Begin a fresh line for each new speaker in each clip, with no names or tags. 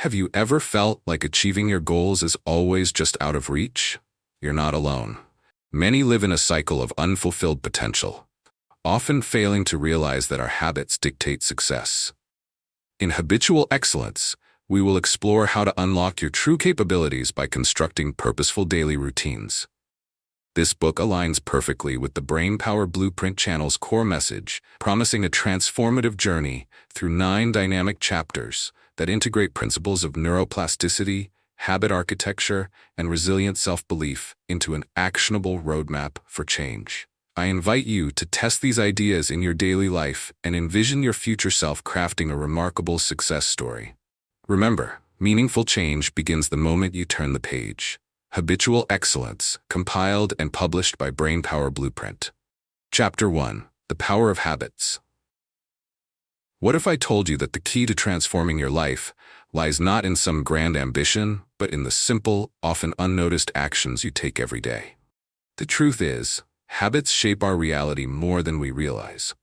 Have you ever felt like achieving your goals is always just out of reach? You're not alone. Many live in a cycle of unfulfilled potential, often failing to realize that our habits dictate success. In Habitual Excellence, we will explore how to unlock your true capabilities by constructing purposeful daily routines. This book aligns perfectly with the Brainpower Blueprint channel's core message, promising a transformative journey through 9 dynamic chapters that integrate principles of neuroplasticity, habit architecture, and resilient self-belief into an actionable roadmap for change. I invite you to test these ideas in your daily life and envision your future self crafting a remarkable success story. Remember, meaningful change begins the moment you turn the page. Habitual Excellence, compiled and published by Brainpower Blueprint. Chapter 1: The Power of Habits. What if I told you that the key to transforming your life lies not in some grand ambition, but in the simple, often unnoticed actions you take every day? The truth is, habits shape our reality more than we realize.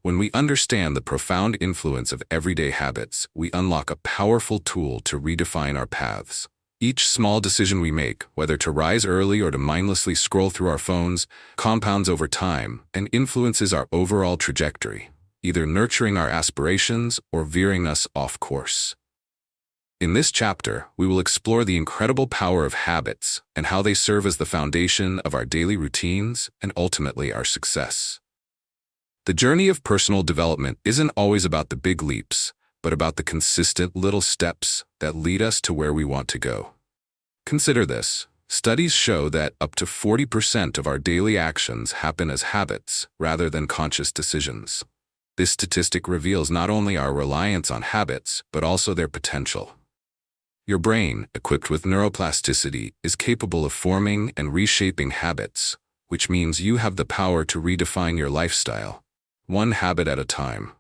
When we understand the profound influence of everyday habits, we unlock a powerful tool to redefine our paths. Each small decision we make, whether to rise early or to mindlessly scroll through our phones, compounds over time and influences our overall trajectory, either nurturing our aspirations or veering us off course. In this chapter, we will explore the incredible power of habits and how they serve as the foundation of our daily routines and ultimately our success. The journey of personal development isn't always about the big leaps, but about the consistent little steps that lead us to where we want to go. Consider this. Studies show that up to 40% of our daily actions happen as habits rather than conscious decisions. This statistic reveals not only our reliance on habits, but also their potential. Your brain, equipped with neuroplasticity, is capable of forming and reshaping habits, which means you have the power to redefine your lifestyle, one habit at a time.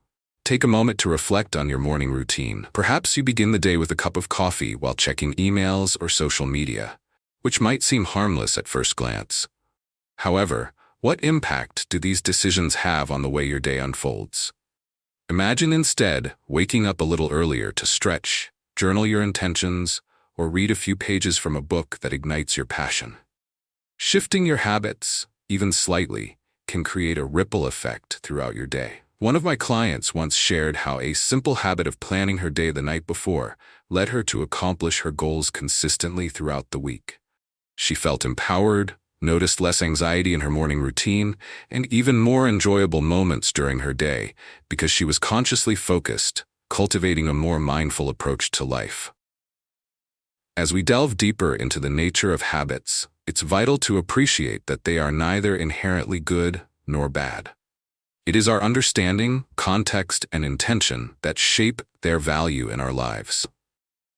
Take a moment to reflect on your morning routine. Perhaps you begin the day with a cup of coffee while checking emails or social media, which might seem harmless at first glance. However, what impact do these decisions have on the way your day unfolds? Imagine instead waking up a little earlier to stretch, journal your intentions, or read a few pages from a book that ignites your passion. Shifting your habits, even slightly, can create a ripple effect throughout your day. One of my clients once shared how a simple habit of planning her day the night before led her to accomplish her goals consistently throughout the week. She felt empowered, noticed less anxiety in her morning routine, and even more enjoyable moments during her day because she was consciously focused, cultivating a more mindful approach to life. As we delve deeper into the nature of habits, it's vital to appreciate that they are neither inherently good nor bad. It is our understanding, context, and intention that shape their value in our lives.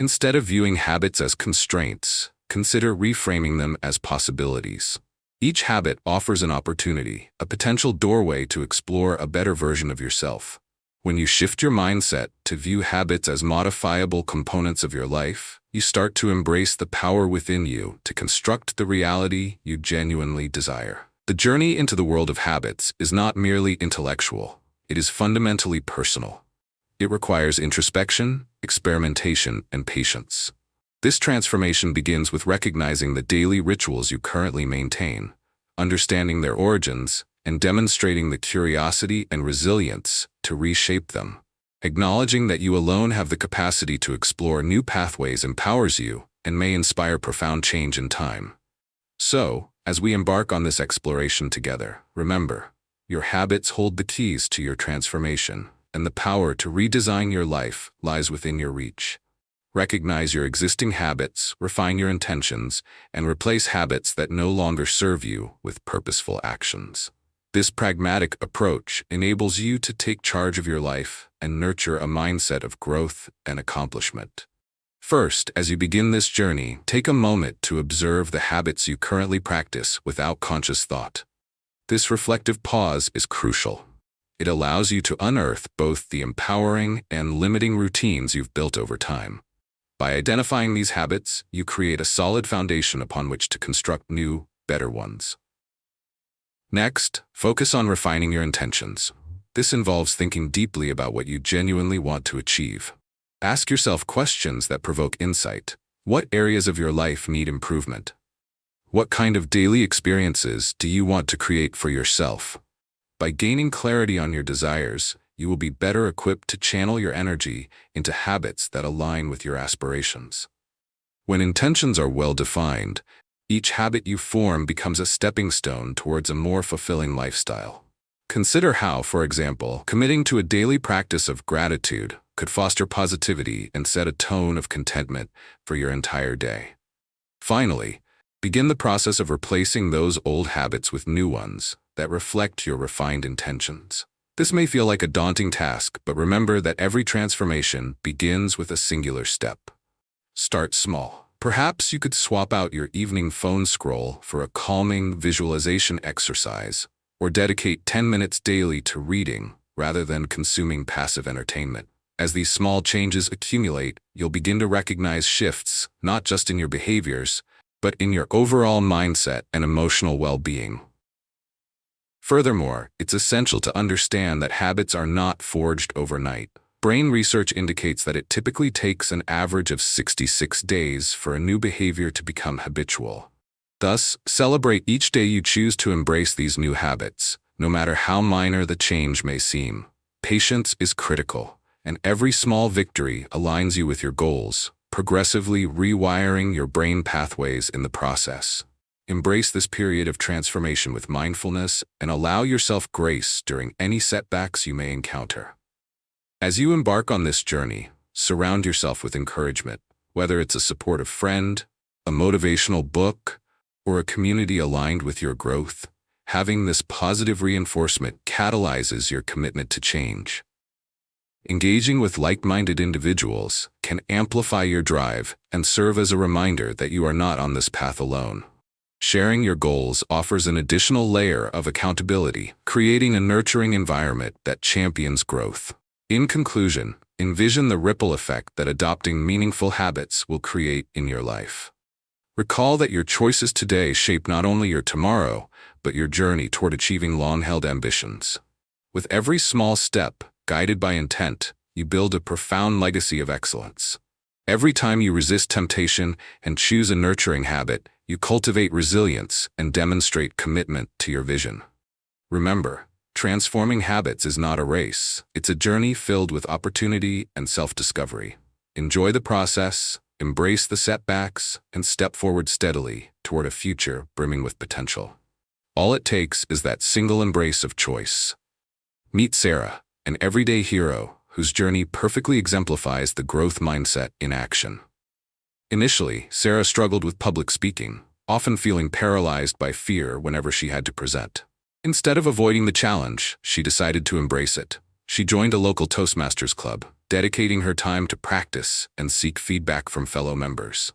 Instead of viewing habits as constraints, consider reframing them as possibilities. Each habit offers an opportunity, a potential doorway to explore a better version of yourself. When you shift your mindset to view habits as modifiable components of your life, you start to embrace the power within you to construct the reality you genuinely desire. The journey into the world of habits is not merely intellectual, it is fundamentally personal. It requires introspection, experimentation, and patience. This transformation begins with recognizing the daily rituals you currently maintain, understanding their origins, and demonstrating the curiosity and resilience to reshape them. Acknowledging that you alone have the capacity to explore new pathways empowers you and may inspire profound change in time. So, as we embark on this exploration together, remember, your habits hold the keys to your transformation, and the power to redesign your life lies within your reach. Recognize your existing habits, refine your intentions, and replace habits that no longer serve you with purposeful actions. This pragmatic approach enables you to take charge of your life and nurture a mindset of growth and accomplishment. First, as you begin this journey, take a moment to observe the habits you currently practice without conscious thought. This reflective pause is crucial. It allows you to unearth both the empowering and limiting routines you've built over time. By identifying these habits, you create a solid foundation upon which to construct new, better ones. Next, focus on refining your intentions. This involves thinking deeply about what you genuinely want to achieve. Ask yourself questions that provoke insight. What areas of your life need improvement? What kind of daily experiences do you want to create for yourself? By gaining clarity on your desires, you will be better equipped to channel your energy into habits that align with your aspirations. When intentions are well defined, each habit you form becomes a stepping stone towards a more fulfilling lifestyle. Consider how, for example, committing to a daily practice of gratitude could foster positivity and set a tone of contentment for your entire day. Finally, begin the process of replacing those old habits with new ones that reflect your refined intentions. This may feel like a daunting task, but remember that every transformation begins with a singular step. Start small. Perhaps you could swap out your evening phone scroll for a calming visualization exercise, or dedicate 10 minutes daily to reading rather than consuming passive entertainment. As these small changes accumulate, you'll begin to recognize shifts, not just in your behaviors, but in your overall mindset and emotional well-being. Furthermore, it's essential to understand that habits are not forged overnight. Brain research indicates that it typically takes an average of 66 days for a new behavior to become habitual. Thus, celebrate each day you choose to embrace these new habits, no matter how minor the change may seem. Patience is critical, and every small victory aligns you with your goals, progressively rewiring your brain pathways in the process. Embrace this period of transformation with mindfulness and allow yourself grace during any setbacks you may encounter. As you embark on this journey, surround yourself with encouragement, whether it's a supportive friend, a motivational book, or a community aligned with your growth. Having this positive reinforcement catalyzes your commitment to change. Engaging with like-minded individuals can amplify your drive and serve as a reminder that you are not on this path alone. Sharing your goals offers an additional layer of accountability, creating a nurturing environment that champions growth. In conclusion, envision the ripple effect that adopting meaningful habits will create in your life. Recall that your choices today shape not only your tomorrow, but your journey toward achieving long-held ambitions. With every small step, guided by intent, you build a profound legacy of excellence. Every time you resist temptation and choose a nurturing habit, you cultivate resilience and demonstrate commitment to your vision. Remember, transforming habits is not a race. It's a journey filled with opportunity and self-discovery. Enjoy the process, embrace the setbacks, and step forward steadily toward a future brimming with potential. All it takes is that single embrace of choice. Meet Sarah, an everyday hero whose journey perfectly exemplifies the growth mindset in action. Initially, Sarah struggled with public speaking, often feeling paralyzed by fear whenever she had to present. Instead of avoiding the challenge, she decided to embrace it. She joined a local Toastmasters club, dedicating her time to practice and seek feedback from fellow members.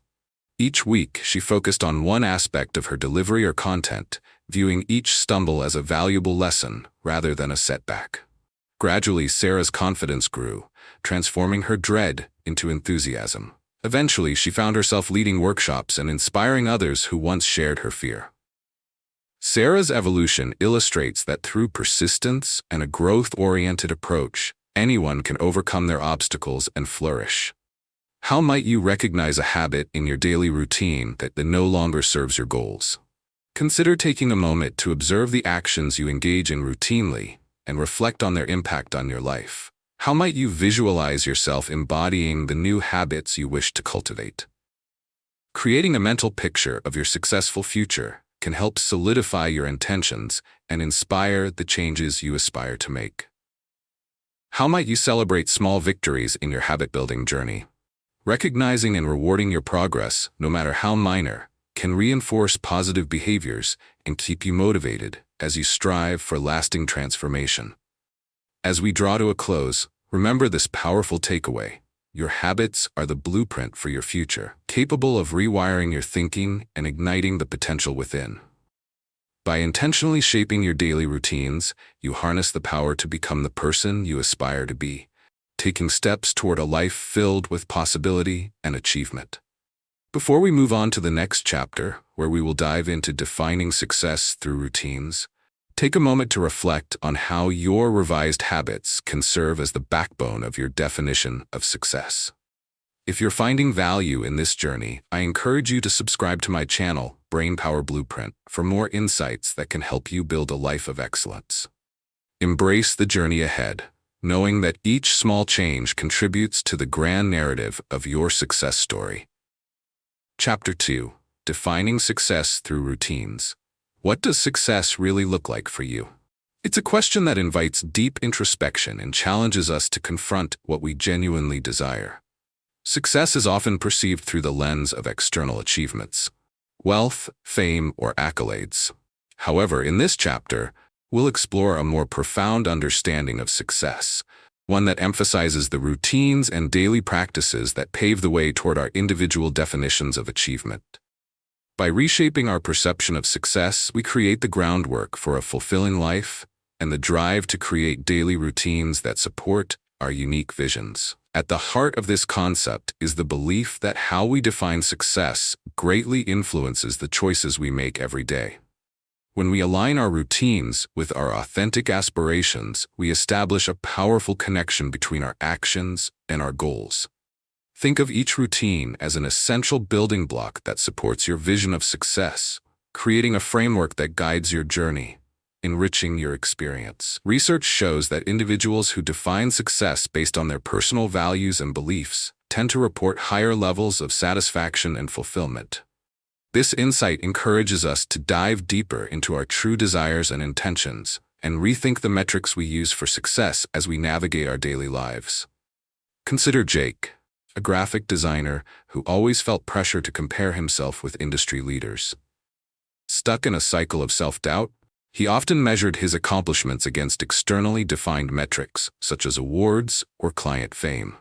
Each week, she focused on one aspect of her delivery or content, viewing each stumble as a valuable lesson rather than a setback. Gradually, Sarah's confidence grew, transforming her dread into enthusiasm. Eventually, she found herself leading workshops and inspiring others who once shared her fear. Sarah's evolution illustrates that through persistence and a growth-oriented approach, anyone can overcome their obstacles and flourish. How might you recognize a habit in your daily routine that no longer serves your goals? Consider taking a moment to observe the actions you engage in routinely and reflect on their impact on your life. How might you visualize yourself embodying the new habits you wish to cultivate? Creating a mental picture of your successful future can help solidify your intentions and inspire the changes you aspire to make. How might you celebrate small victories in your habit-building journey? Recognizing and rewarding your progress, no matter how minor, can reinforce positive behaviors and keep you motivated as you strive for lasting transformation. As we draw to a close, remember this powerful takeaway. Your habits are the blueprint for your future, capable of rewiring your thinking and igniting the potential within. By intentionally shaping your daily routines, you harness the power to become the person you aspire to be, taking steps toward a life filled with possibility and achievement. Before we move on to the next chapter, where we will dive into defining success through routines, Take a moment to reflect on how your revised habits can serve as the backbone of your definition of success. If you're finding value in this journey, I encourage you to subscribe to my channel, Brainpower Blueprint, for more insights that can help you build a life of excellence. Embrace the journey ahead, knowing that each small change contributes to the grand narrative of your success story. Chapter 2: Defining Success Through Routines. What does success really look like for you? It's a question that invites deep introspection and challenges us to confront what we genuinely desire. Success is often perceived through the lens of external achievements, wealth, fame, or accolades. However, in this chapter, we'll explore a more profound understanding of success, one that emphasizes the routines and daily practices that pave the way toward our individual definitions of achievement. By reshaping our perception of success, we create the groundwork for a fulfilling life and the drive to create daily routines that support our unique visions. At the heart of this concept is the belief that how we define success greatly influences the choices we make every day. When we align our routines with our authentic aspirations, we establish a powerful connection between our actions and our goals. Think of each routine as an essential building block that supports your vision of success, creating a framework that guides your journey, enriching your experience. Research shows that individuals who define success based on their personal values and beliefs tend to report higher levels of satisfaction and fulfillment. This insight encourages us to dive deeper into our true desires and intentions and rethink the metrics we use for success as we navigate our daily lives. Consider Jake, a graphic designer who always felt pressure to compare himself with industry leaders. Stuck in a cycle of self-doubt, he often measured his accomplishments against externally defined metrics, such as awards or client fame.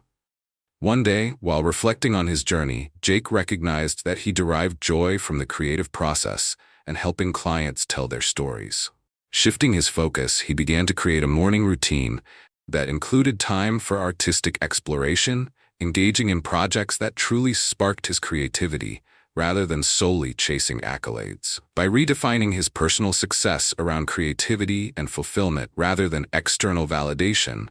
One day, while reflecting on his journey, Jake recognized that he derived joy from the creative process and helping clients tell their stories. Shifting his focus, he began to create a morning routine that included time for artistic exploration, engaging in projects that truly sparked his creativity, rather than solely chasing accolades. By redefining his personal success around creativity and fulfillment rather than external validation,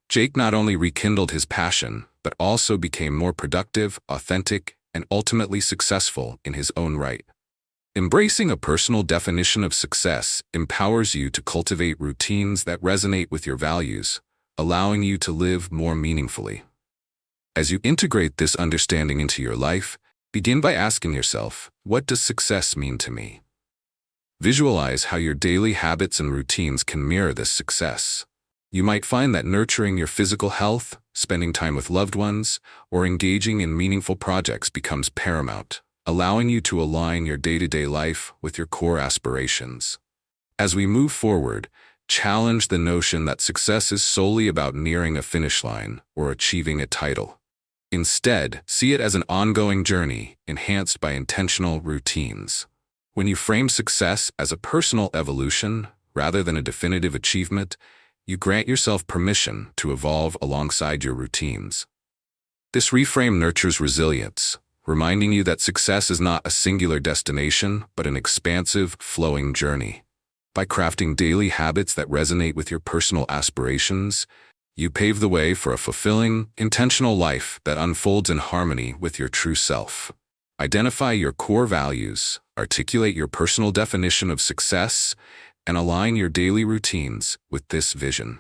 Jake not only rekindled his passion, but also became more productive, authentic, and ultimately successful in his own right. Embracing a personal definition of success empowers you to cultivate routines that resonate with your values, allowing you to live more meaningfully. As you integrate this understanding into your life, begin by asking yourself, what does success mean to me? Visualize how your daily habits and routines can mirror this success. You might find that nurturing your physical health, spending time with loved ones, or engaging in meaningful projects becomes paramount, allowing you to align your day-to-day life with your core aspirations. As we move forward, challenge the notion that success is solely about nearing a finish line or achieving a title. Instead, see it as an ongoing journey enhanced by intentional routines. When you frame success as a personal evolution rather than a definitive achievement, you grant yourself permission to evolve alongside your routines. This reframe nurtures resilience, reminding you that success is not a singular destination, but an expansive, flowing journey. By crafting daily habits that resonate with your personal aspirations, you pave the way for a fulfilling, intentional life that unfolds in harmony with your true self. Identify your core values, articulate your personal definition of success, and align your daily routines with this vision.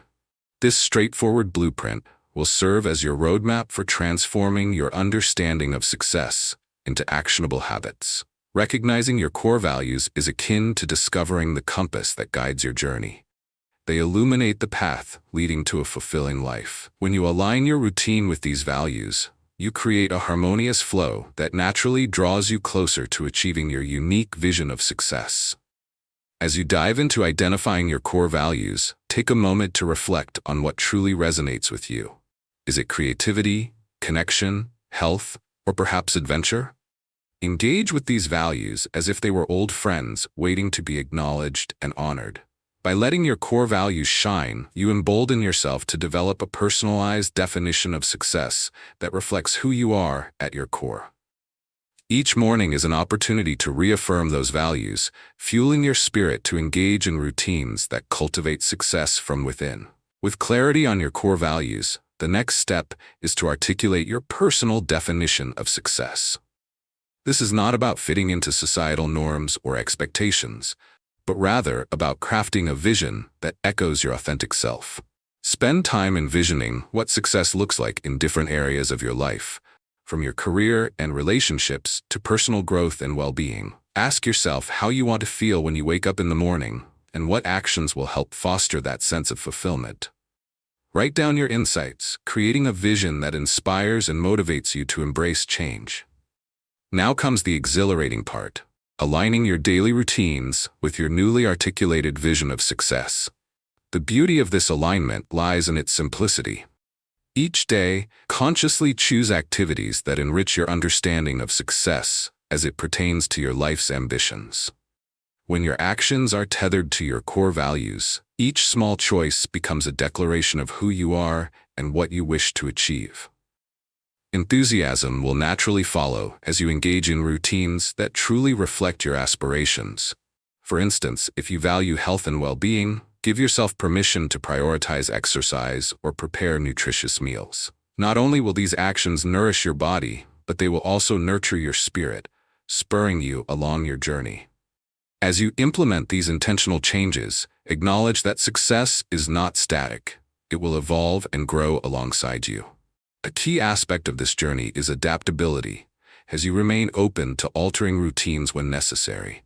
This straightforward blueprint will serve as your roadmap for transforming your understanding of success into actionable habits. Recognizing your core values is akin to discovering the compass that guides your journey. They illuminate the path leading to a fulfilling life. When you align your routine with these values, you create a harmonious flow that naturally draws you closer to achieving your unique vision of success. As you dive into identifying your core values, take a moment to reflect on what truly resonates with you. Is it creativity, connection, health, or perhaps adventure? Engage with these values as if they were old friends waiting to be acknowledged and honored. By letting your core values shine, you embolden yourself to develop a personalized definition of success that reflects who you are at your core. Each morning is an opportunity to reaffirm those values, fueling your spirit to engage in routines that cultivate success from within. With clarity on your core values, the next step is to articulate your personal definition of success. This is not about fitting into societal norms or expectations, but rather about crafting a vision that echoes your authentic self. Spend time envisioning what success looks like in different areas of your life, from your career and relationships to personal growth and well-being. Ask yourself how you want to feel when you wake up in the morning and what actions will help foster that sense of fulfillment. Write down your insights, creating a vision that inspires and motivates you to embrace change. Now comes the exhilarating part, aligning your daily routines with your newly articulated vision of success. The beauty of this alignment lies in its simplicity. Each day, consciously choose activities that enrich your understanding of success as it pertains to your life's ambitions. When your actions are tethered to your core values, each small choice becomes a declaration of who you are and what you wish to achieve. Enthusiasm will naturally follow as you engage in routines that truly reflect your aspirations. For instance, if you value health and well-being, give yourself permission to prioritize exercise or prepare nutritious meals. Not only will these actions nourish your body, but they will also nurture your spirit, spurring you along your journey. As you implement these intentional changes, acknowledge that success is not static. It will evolve and grow alongside you. A key aspect of this journey is adaptability, as you remain open to altering routines when necessary.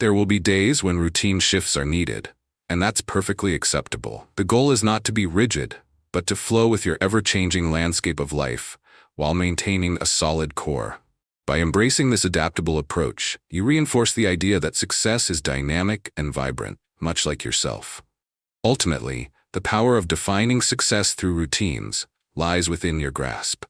There will be days when routine shifts are needed, and that's perfectly acceptable. The goal is not to be rigid, but to flow with your ever-changing landscape of life while maintaining a solid core. By embracing this adaptable approach, you reinforce the idea that success is dynamic and vibrant, much like yourself. Ultimately, the power of defining success through routines lies within your grasp.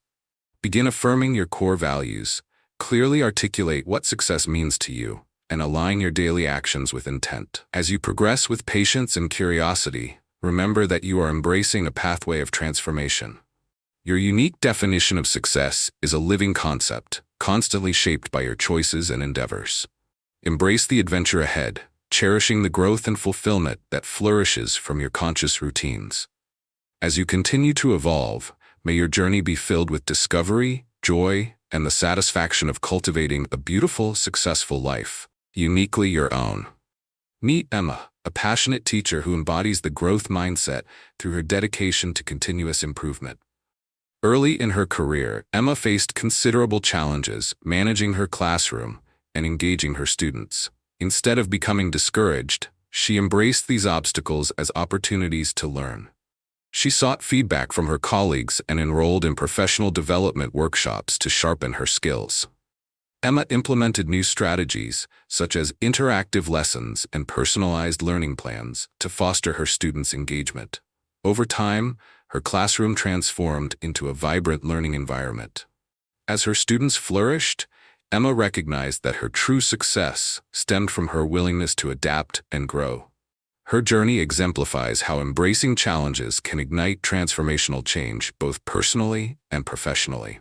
Begin affirming your core values, clearly articulate what success means to you, and align your daily actions with intent. As you progress with patience and curiosity, remember that you are embracing a pathway of transformation. Your unique definition of success is a living concept, constantly shaped by your choices and endeavors. Embrace the adventure ahead, cherishing the growth and fulfillment that flourishes from your conscious routines. As you continue to evolve, may your journey be filled with discovery, joy, and the satisfaction of cultivating a beautiful, successful life, uniquely your own. Meet Emma, a passionate teacher who embodies the growth mindset through her dedication to continuous improvement. Early in her career, Emma faced considerable challenges managing her classroom and engaging her students. Instead of becoming discouraged, she embraced these obstacles as opportunities to learn. She sought feedback from her colleagues and enrolled in professional development workshops to sharpen her skills. Emma implemented new strategies, such as interactive lessons and personalized learning plans, to foster her students' engagement. Over time, her classroom transformed into a vibrant learning environment. As her students flourished, Emma recognized that her true success stemmed from her willingness to adapt and grow. Her journey exemplifies how embracing challenges can ignite transformational change both personally and professionally.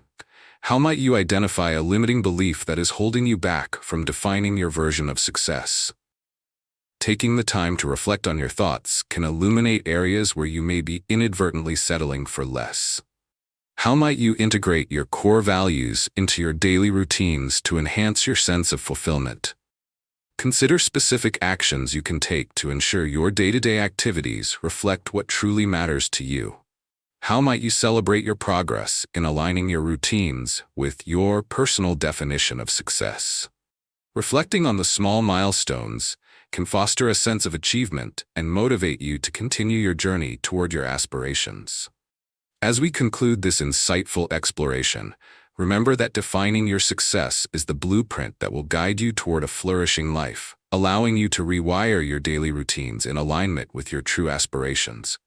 How might you identify a limiting belief that is holding you back from defining your version of success? Taking the time to reflect on your thoughts can illuminate areas where you may be inadvertently settling for less. How might you integrate your core values into your daily routines to enhance your sense of fulfillment? Consider specific actions you can take to ensure your day-to-day activities reflect what truly matters to you. How might you celebrate your progress in aligning your routines with your personal definition of success? Reflecting on the small milestones can foster a sense of achievement and motivate you to continue your journey toward your aspirations. As we conclude this insightful exploration, remember that defining your success is the blueprint that will guide you toward a flourishing life, allowing you to rewire your daily routines in alignment with your true aspirations.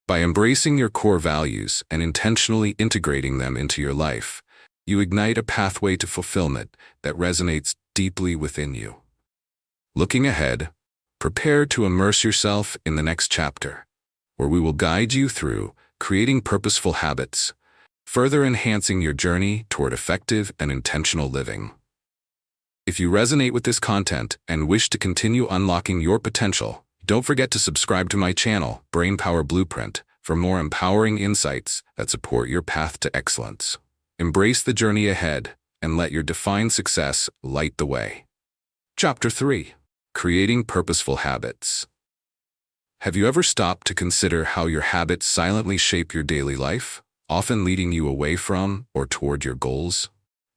By embracing your core values and intentionally integrating them into your life, you ignite a pathway to fulfillment that resonates deeply within you. Looking ahead, prepare to immerse yourself in the next chapter, where we will guide you through creating purposeful habits, further enhancing your journey toward effective and intentional living. If you resonate with this content and wish to continue unlocking your potential, don't forget to subscribe to my channel, Brainpower Blueprint, for more empowering insights that support your path to excellence. Embrace the journey ahead and let your defined success light the way. Chapter 3. Creating Purposeful Habits. Have you ever stopped to consider how your habits silently shape your daily life, often leading you away from or toward your goals?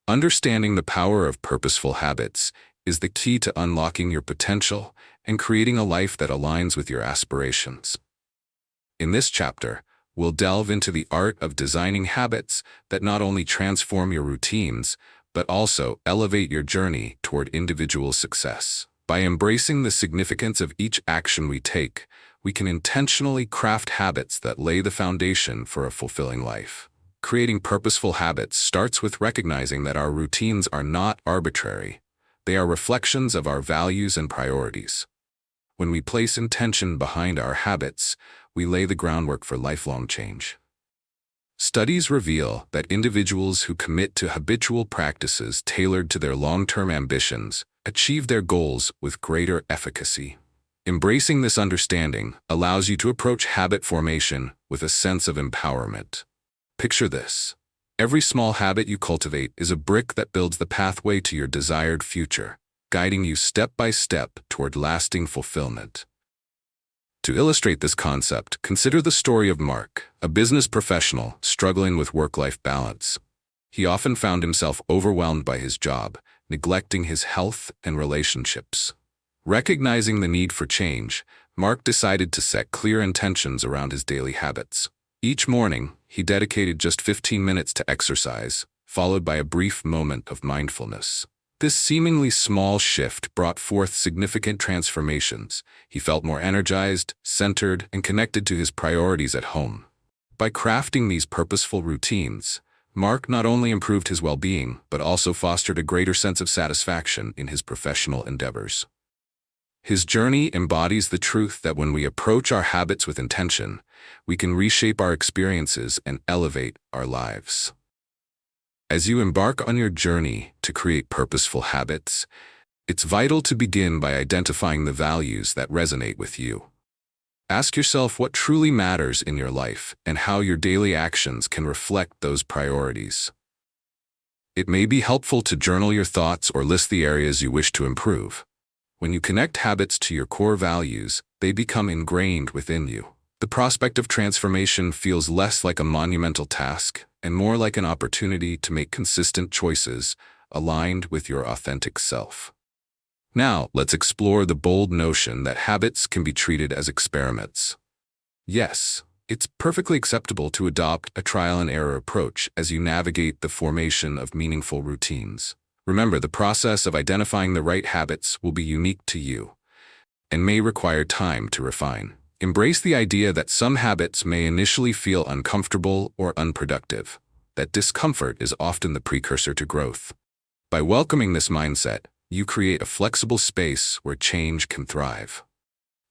Understanding the power of purposeful habits is the key to unlocking your potential and creating a life that aligns with your aspirations. In this chapter, we'll delve into the art of designing habits that not only transform your routines, but also elevate your journey toward individual success. By embracing the significance of each action we take, we can intentionally craft habits that lay the foundation for a fulfilling life. Creating purposeful habits starts with recognizing that our routines are not arbitrary. They are reflections of our values and priorities. When we place intention behind our habits, we lay the groundwork for lifelong change. Studies reveal that individuals who commit to habitual practices tailored to their long-term ambitions achieve their goals with greater efficacy. Embracing this understanding allows you to approach habit formation with a sense of empowerment. Picture this. Every small habit you cultivate is a brick that builds the pathway to your desired future, guiding you step by step toward lasting fulfillment. To illustrate this concept, consider the story of Mark, a business professional struggling with work-life balance. He often found himself overwhelmed by his job, neglecting his health and relationships. Recognizing the need for change, Mark decided to set clear intentions around his daily habits. Each morning, he dedicated just 15 minutes to exercise, followed by a brief moment of mindfulness. This seemingly small shift brought forth significant transformations. He felt more energized, centered, and connected to his priorities at home. By crafting these purposeful routines, Mark not only improved his well-being, but also fostered a greater sense of satisfaction in his professional endeavors. His journey embodies the truth that when we approach our habits with intention, we can reshape our experiences and elevate our lives. As you embark on your journey to create purposeful habits, it's vital to begin by identifying the values that resonate with you. Ask yourself what truly matters in your life and how your daily actions can reflect those priorities. It may be helpful to journal your thoughts or list the areas you wish to improve. When you connect habits to your core values, they become ingrained within you. The prospect of transformation feels less like a monumental task and more like an opportunity to make consistent choices aligned with your authentic self. Now, let's explore the bold notion that habits can be treated as experiments. Yes, it's perfectly acceptable to adopt a trial-and-error approach as you navigate the formation of meaningful routines. Remember, the process of identifying the right habits will be unique to you and may require time to refine. Embrace the idea that some habits may initially feel uncomfortable or unproductive. That discomfort is often the precursor to growth. By welcoming this mindset, you create a flexible space where change can thrive.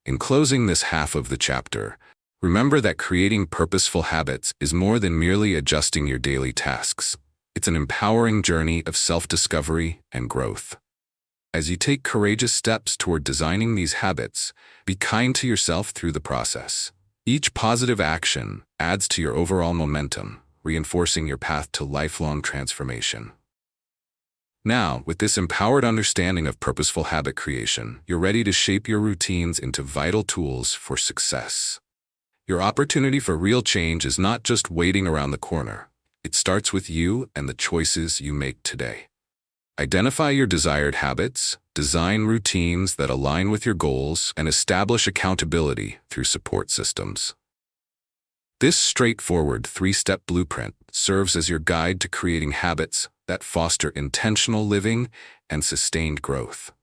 In closing this half of the chapter, remember that creating purposeful habits is more than merely adjusting your daily tasks. It's an empowering journey of self-discovery and growth. As you take courageous steps toward designing these habits, be kind to yourself through the process. Each positive action adds to your overall momentum, reinforcing your path to lifelong transformation. Now, with this empowered understanding of purposeful habit creation, you're ready to shape your routines into vital tools for success. Your opportunity for real change is not just waiting around the corner. It starts with you and the choices you make today. Identify your desired habits, design routines that align with your goals, and establish accountability through support systems. This straightforward 3-step blueprint serves as your guide to creating habits that foster intentional living and sustained growth.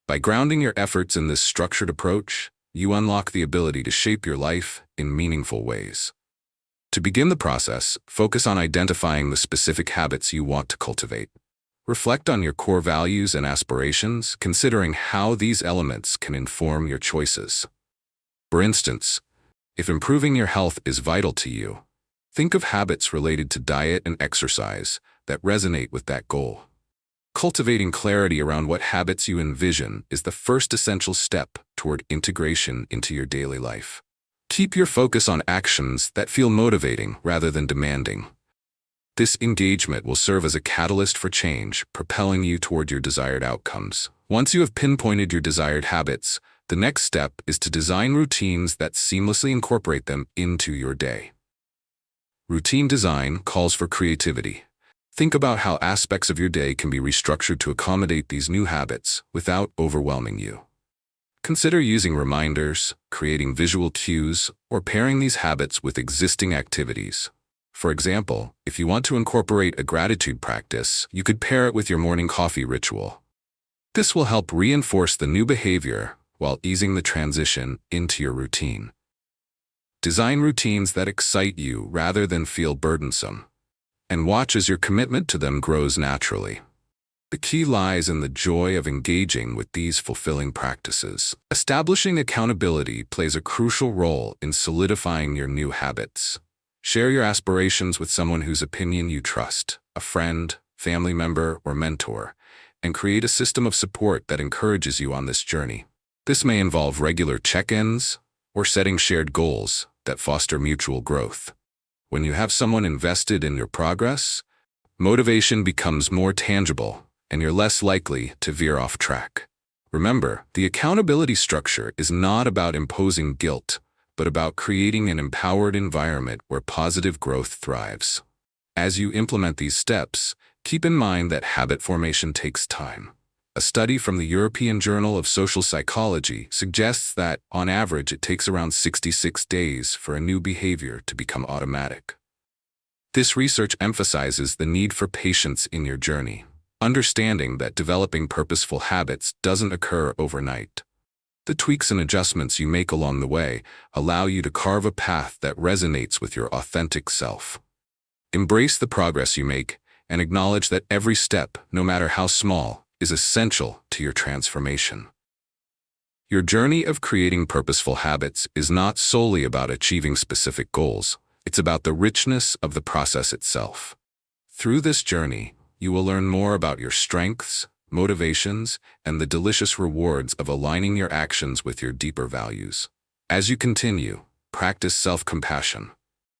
By grounding your efforts in this structured approach, you unlock the ability to shape your life in meaningful ways. To begin the process, focus on identifying the specific habits you want to cultivate. Reflect on your core values and aspirations, considering how these elements can inform your choices. For instance, if improving your health is vital to you, think of habits related to diet and exercise that resonate with that goal. Cultivating clarity around what habits you envision is the first essential step toward integration into your daily life. Keep your focus on actions that feel motivating rather than demanding. This engagement will serve as a catalyst for change, propelling you toward your desired outcomes. Once you have pinpointed your desired habits, the next step is to design routines that seamlessly incorporate them into your day. Routine design calls for creativity. Think about how aspects of your day can be restructured to accommodate these new habits without overwhelming you. Consider using reminders, creating visual cues, or pairing these habits with existing activities. For example, if you want to incorporate a gratitude practice, you could pair it with your morning coffee ritual. This will help reinforce the new behavior while easing the transition into your routine. Design routines that excite you rather than feel burdensome, and watch as your commitment to them grows naturally. The key lies in the joy of engaging with these fulfilling practices. Establishing accountability plays a crucial role in solidifying your new habits. Share your aspirations with someone whose opinion you trust, a friend, family member, or mentor, and create a system of support that encourages you on this journey. This may involve regular check-ins or setting shared goals that foster mutual growth. When you have someone invested in your progress, motivation becomes more tangible and you're less likely to veer off track. Remember, the accountability structure is not about imposing guilt, but about creating an empowered environment where positive growth thrives. As you implement these steps, keep in mind that habit formation takes time. A study from the European Journal of Social Psychology suggests that, on average, it takes around 66 days for a new behavior to become automatic. This research emphasizes the need for patience in your journey, understanding that developing purposeful habits doesn't occur overnight. The tweaks and adjustments you make along the way allow you to carve a path that resonates with your authentic self. Embrace the progress you make and acknowledge that every step, no matter how small, is essential to your transformation. Your journey of creating purposeful habits is not solely about achieving specific goals. It's about the richness of the process itself. Through this journey, you will learn more about your strengths, motivations, and the delicious rewards of aligning your actions with your deeper values. As you continue, practice self-compassion.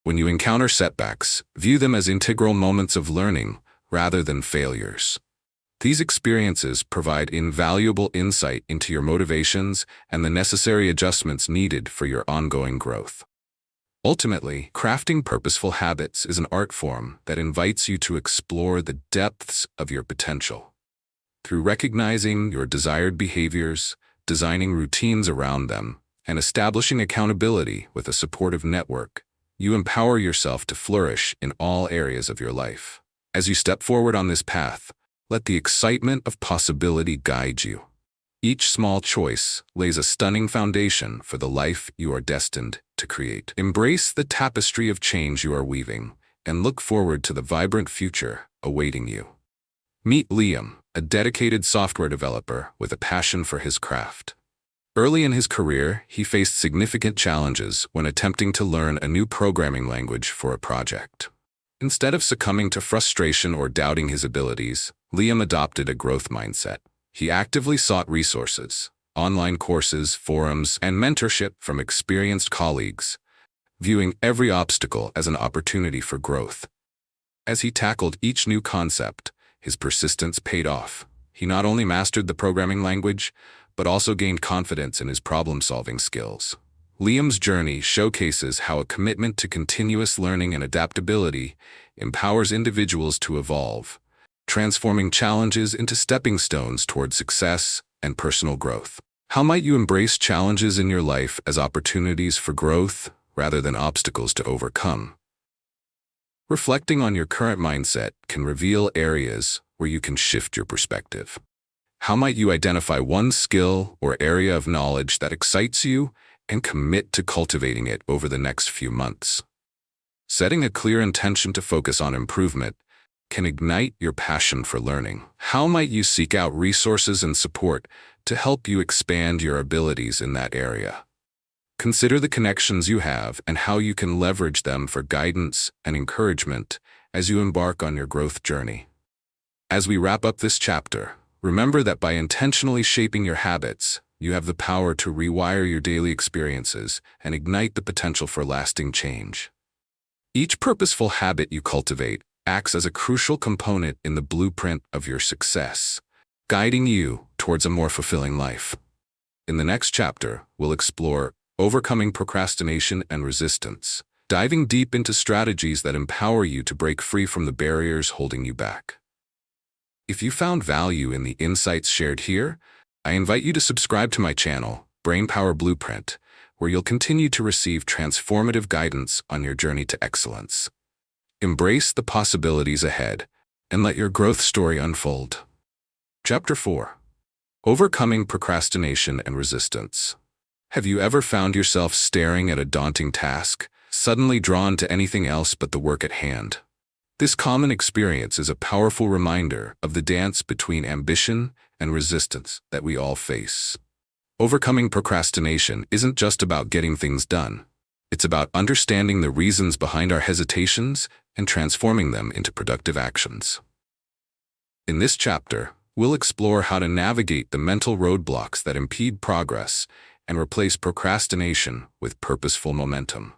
When you encounter setbacks, view them as integral moments of learning rather than failures. These experiences provide invaluable insight into your motivations and the necessary adjustments needed for your ongoing growth. Ultimately, crafting purposeful habits is an art form that invites you to explore the depths of your potential. Through recognizing your desired behaviors, designing routines around them, and establishing accountability with a supportive network, you empower yourself to flourish in all areas of your life. As you step forward on this path, let the excitement of possibility guide you. Each small choice lays a stunning foundation for the life you are destined to create. Embrace the tapestry of change you are weaving and look forward to the vibrant future awaiting you. Meet Liam, a dedicated software developer with a passion for his craft. Early in his career, he faced significant challenges when attempting to learn a new programming language for a project. Instead of succumbing to frustration or doubting his abilities, Liam adopted a growth mindset. He actively sought resources, online courses, forums, and mentorship from experienced colleagues, viewing every obstacle as an opportunity for growth. As he tackled each new concept, his persistence paid off. He not only mastered the programming language, but also gained confidence in his problem-solving skills. Liam's journey showcases how a commitment to continuous learning and adaptability empowers individuals to evolve, transforming challenges into stepping stones toward success and personal growth. How might you embrace challenges in your life as opportunities for growth rather than obstacles to overcome? Reflecting on your current mindset can reveal areas where you can shift your perspective. How might you identify one skill or area of knowledge that excites you and commit to cultivating it over the next few months? Setting a clear intention to focus on improvement can ignite your passion for learning. How might you seek out resources and support to help you expand your abilities in that area? Consider the connections you have and how you can leverage them for guidance and encouragement as you embark on your growth journey. As we wrap up this chapter, remember that by intentionally shaping your habits, you have the power to rewire your daily experiences and ignite the potential for lasting change. Each purposeful habit you cultivate acts as a crucial component in the blueprint of your success, guiding you towards a more fulfilling life. In the next chapter, we'll explore overcoming procrastination and resistance, diving deep into strategies that empower you to break free from the barriers holding you back. If you found value in the insights shared here, I invite you to subscribe to my channel, Brainpower Blueprint, where you'll continue to receive transformative guidance on your journey to excellence. Embrace the possibilities ahead and let your growth story unfold. Chapter 4. Overcoming Procrastination and Resistance. Have you ever found yourself staring at a daunting task, suddenly drawn to anything else but the work at hand? This common experience is a powerful reminder of the dance between ambition and resistance that we all face. Overcoming procrastination isn't just about getting things done. It's about understanding the reasons behind our hesitations and transforming them into productive actions. In this chapter, we'll explore how to navigate the mental roadblocks that impede progress and replace procrastination with purposeful momentum.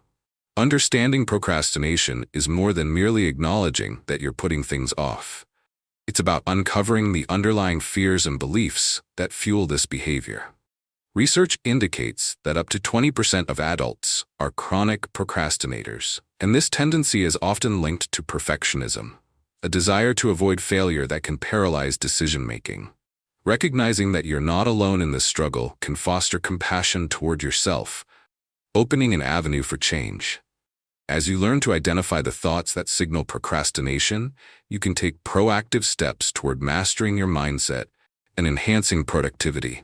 Understanding procrastination is more than merely acknowledging that you're putting things off. It's about uncovering the underlying fears and beliefs that fuel this behavior. Research indicates that up to 20% of adults are chronic procrastinators, and this tendency is often linked to perfectionism, a desire to avoid failure that can paralyze decision-making. Recognizing that you're not alone in this struggle can foster compassion toward yourself, opening an avenue for change. As you learn to identify the thoughts that signal procrastination, you can take proactive steps toward mastering your mindset and enhancing productivity.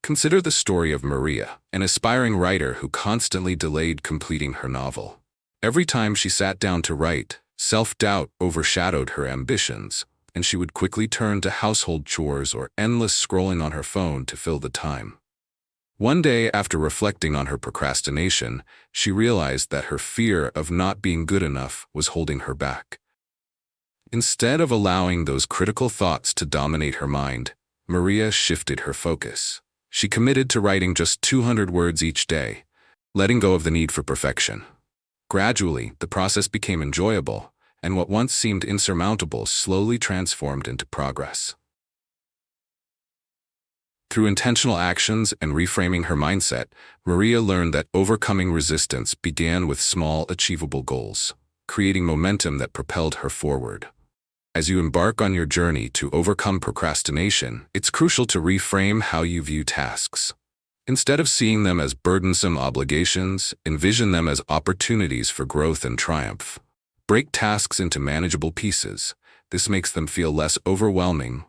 Consider the story of Maria, an aspiring writer who constantly delayed completing her novel. Every time she sat down to write, self-doubt overshadowed her ambitions, and she would quickly turn to household chores or endless scrolling on her phone to fill the time. One day, after reflecting on her procrastination, she realized that her fear of not being good enough was holding her back. Instead of allowing those critical thoughts to dominate her mind, Maria shifted her focus. She committed to writing just 200 words each day, letting go of the need for perfection. Gradually, the process became enjoyable, and what once seemed insurmountable slowly transformed into progress. Through intentional actions and reframing her mindset, Maria learned that overcoming resistance began with small, achievable goals, creating momentum that propelled her forward. As you embark on your journey to overcome procrastination, it's crucial to reframe how you view tasks. Instead of seeing them as burdensome obligations, envision them as opportunities for growth and triumph. Break tasks into manageable pieces. This makes them feel less overwhelming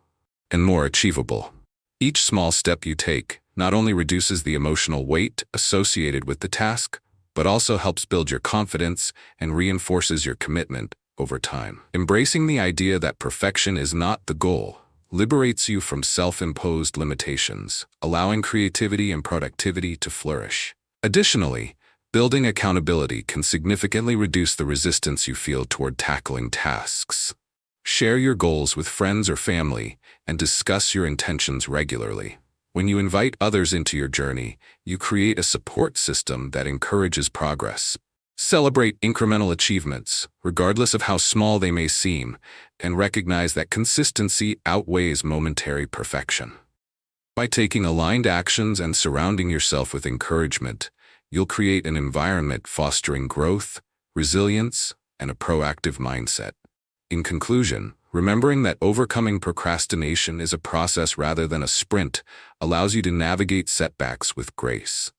and more achievable. Each small step you take not only reduces the emotional weight associated with the task, but also helps build your confidence and reinforces your commitment over time. Embracing the idea that perfection is not the goal liberates you from self-imposed limitations, allowing creativity and productivity to flourish. Additionally, building accountability can significantly reduce the resistance you feel toward tackling tasks. Share your goals with friends or family and discuss your intentions regularly. When you invite others into your journey, you create a support system that encourages progress. Celebrate incremental achievements, regardless of how small they may seem, and recognize that consistency outweighs momentary perfection. By taking aligned actions and surrounding yourself with encouragement, you'll create an environment fostering growth, resilience, and a proactive mindset. In conclusion, remembering that overcoming procrastination is a process rather than a sprint allows you to navigate setbacks with grace.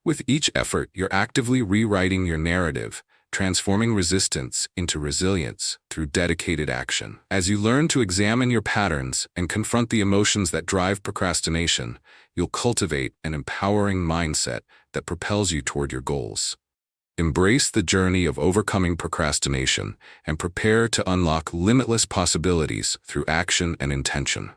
With each effort, you're actively rewriting your narrative, transforming resistance into resilience through dedicated action. As you learn to examine your patterns and confront the emotions that drive procrastination, you'll cultivate an empowering mindset that propels you toward your goals. Embrace the journey of overcoming procrastination and prepare to unlock limitless possibilities through action and intention.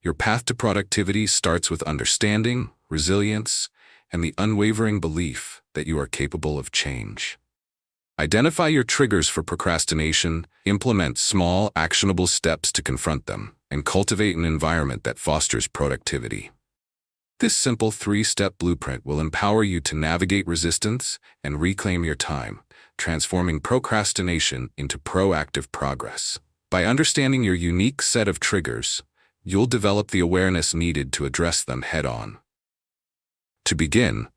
Your path to productivity starts with understanding, resilience, and the unwavering belief that you are capable of change. Identify your triggers for procrastination, implement small, actionable steps to confront them, and cultivate an environment that fosters productivity. This simple 3-step blueprint will empower you to navigate resistance and reclaim your time, transforming procrastination into proactive progress. By understanding your unique set of triggers, you'll develop the awareness needed to address them head-on. To begin,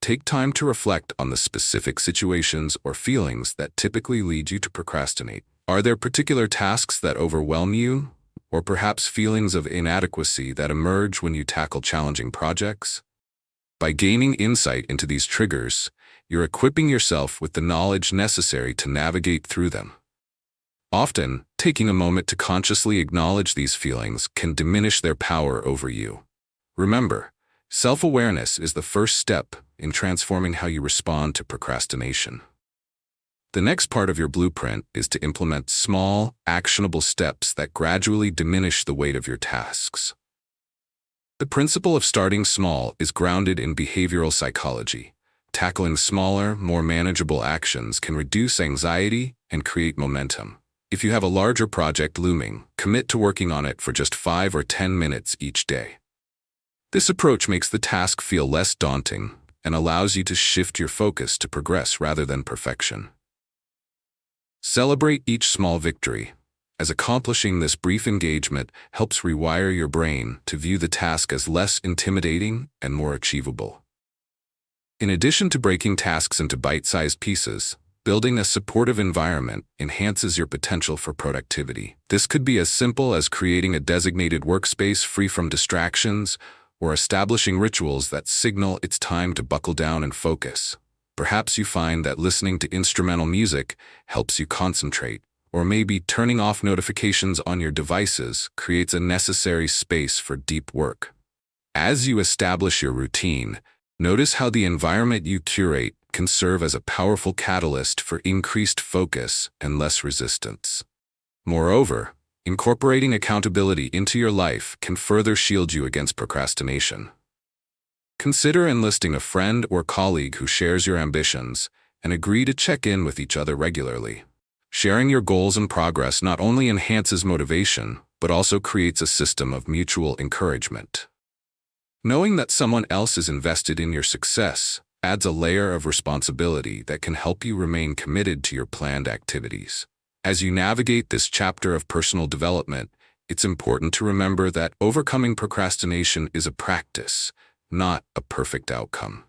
take time to reflect on the specific situations or feelings that typically lead you to procrastinate. Are there particular tasks that overwhelm you, or perhaps feelings of inadequacy that emerge when you tackle challenging projects? By gaining insight into these triggers, you're equipping yourself with the knowledge necessary to navigate through them. Often, taking a moment to consciously acknowledge these feelings can diminish their power over you. Remember, self-awareness is the first step in transforming how you respond to procrastination. The next part of your blueprint is to implement small, actionable steps that gradually diminish the weight of your tasks. The principle of starting small is grounded in behavioral psychology. Tackling smaller, more manageable actions can reduce anxiety and create momentum. If you have a larger project looming, commit to working on it for just 5 or 10 minutes each day. This approach makes the task feel less daunting and allows you to shift your focus to progress rather than perfection. Celebrate each small victory, as accomplishing this brief engagement helps rewire your brain to view the task as less intimidating and more achievable. In addition to breaking tasks into bite-sized pieces, building a supportive environment enhances your potential for productivity. This could be as simple as creating a designated workspace free from distractions or establishing rituals that signal it's time to buckle down and focus. Perhaps you find that listening to instrumental music helps you concentrate, or maybe turning off notifications on your devices creates a necessary space for deep work. As you establish your routine, notice how the environment you curate can serve as a powerful catalyst for increased focus and less resistance. Moreover, incorporating accountability into your life can further shield you against procrastination. Consider enlisting a friend or colleague who shares your ambitions and agree to check in with each other regularly. Sharing your goals and progress not only enhances motivation, but also creates a system of mutual encouragement. Knowing that someone else is invested in your success adds a layer of responsibility that can help you remain committed to your planned activities. As you navigate this chapter of personal development, it's important to remember that overcoming procrastination is a practice, not a perfect outcome.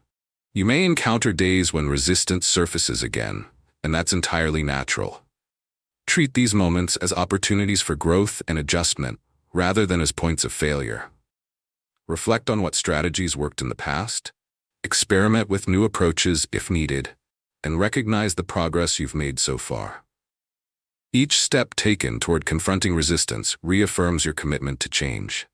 You may encounter days when resistance surfaces again, and that's entirely natural. Treat these moments as opportunities for growth and adjustment, rather than as points of failure. Reflect on what strategies worked in the past, experiment with new approaches if needed, and recognize the progress you've made so far. Each step taken toward confronting resistance reaffirms your commitment to change.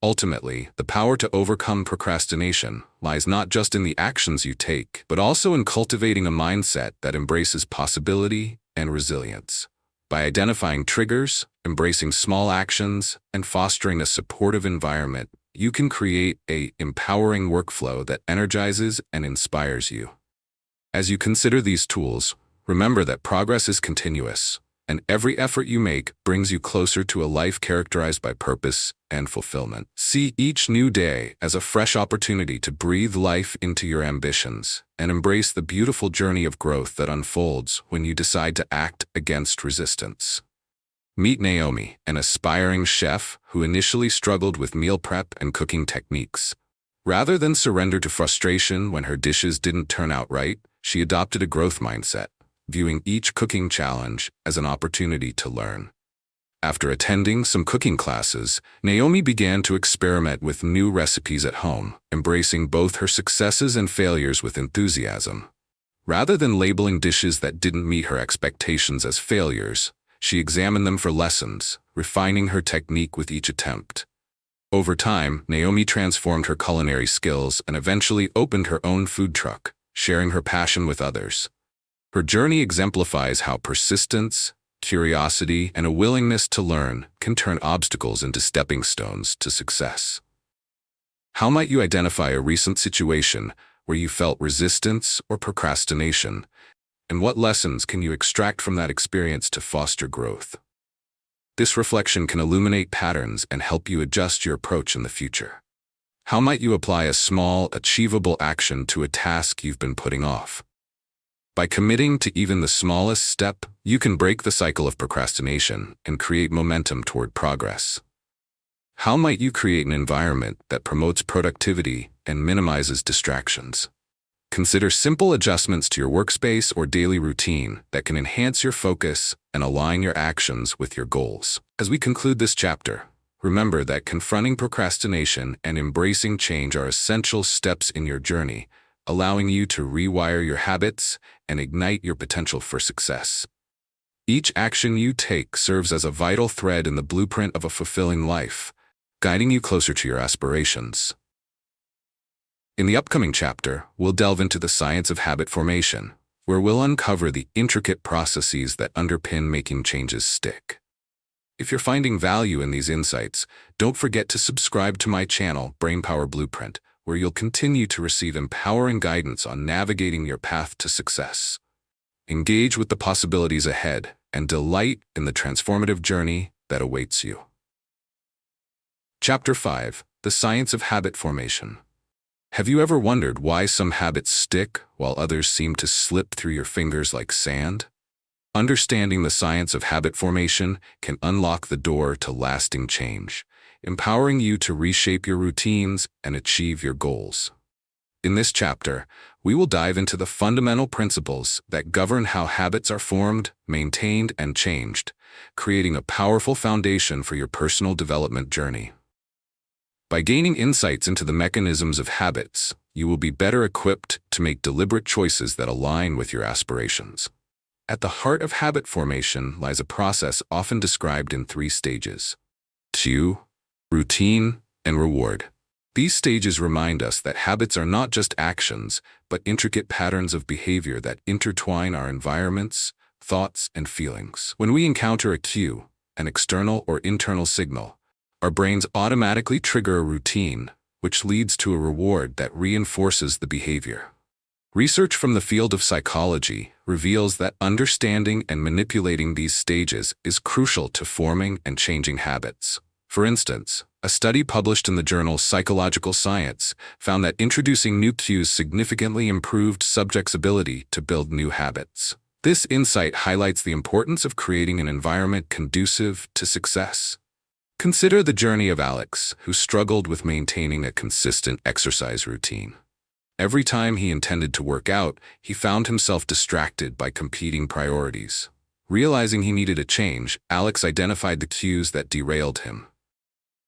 Ultimately, the power to overcome procrastination lies not just in the actions you take, but also in cultivating a mindset that embraces possibility and resilience. By identifying triggers, embracing small actions, and fostering a supportive environment, you can create an empowering workflow that energizes and inspires you. As you consider these tools, remember that progress is continuous, and every effort you make brings you closer to a life characterized by purpose and fulfillment. See each new day as a fresh opportunity to breathe life into your ambitions and embrace the beautiful journey of growth that unfolds when you decide to act against resistance. Meet Naomi, an aspiring chef who initially struggled with meal prep and cooking techniques. Rather than surrender to frustration when her dishes didn't turn out right, she adopted a growth mindset, viewing each cooking challenge as an opportunity to learn. After attending some cooking classes, Naomi began to experiment with new recipes at home, embracing both her successes and failures with enthusiasm. Rather than labeling dishes that didn't meet her expectations as failures, she examined them for lessons, refining her technique with each attempt. Over time, Naomi transformed her culinary skills and eventually opened her own food truck, sharing her passion with others. Her journey exemplifies how persistence, curiosity, and a willingness to learn can turn obstacles into stepping stones to success. How might you identify a recent situation where you felt resistance or procrastination, And what lessons can you extract from that experience to foster growth? This reflection can illuminate patterns and help you adjust your approach in the future. How might you apply a small, achievable action to a task you've been putting off? By committing to even the smallest step, you can break the cycle of procrastination and create momentum toward progress. How might you create an environment that promotes productivity and minimizes distractions? Consider simple adjustments to your workspace or daily routine that can enhance your focus and align your actions with your goals. As we conclude this chapter, remember that confronting procrastination and embracing change are essential steps in your journey, allowing you to rewire your habits and ignite your potential for success. Each action you take serves as a vital thread in the blueprint of a fulfilling life, guiding you closer to your aspirations. In the upcoming chapter, we'll delve into the science of habit formation, where we'll uncover the intricate processes that underpin making changes stick. If you're finding value in these insights, don't forget to subscribe to my channel, Brainpower Blueprint, where you'll continue to receive empowering guidance on navigating your path to success. Engage with the possibilities ahead and delight in the transformative journey that awaits you. Chapter 5: The Science of Habit Formation. Have you ever wondered why some habits stick while others seem to slip through your fingers like sand? Understanding the science of habit formation can unlock the door to lasting change, empowering you to reshape your routines and achieve your goals. In this chapter, we will dive into the fundamental principles that govern how habits are formed, maintained, and changed, creating a powerful foundation for your personal development journey. By gaining insights into the mechanisms of habits, you will be better equipped to make deliberate choices that align with your aspirations. At the heart of habit formation lies a process often described in 3 stages: cue, routine, and reward. These stages remind us that habits are not just actions, but intricate patterns of behavior that intertwine our environments, thoughts, and feelings. When we encounter a cue, an external or internal signal, our brains automatically trigger a routine, which leads to a reward that reinforces the behavior. Research from the field of psychology reveals that understanding and manipulating these stages is crucial to forming and changing habits. For instance, a study published in the journal Psychological Science found that introducing new cues significantly improved subjects' ability to build new habits. This insight highlights the importance of creating an environment conducive to success. Consider the journey of Alex, who struggled with maintaining a consistent exercise routine. Every time he intended to work out, he found himself distracted by competing priorities. Realizing he needed a change, Alex identified the cues that derailed him.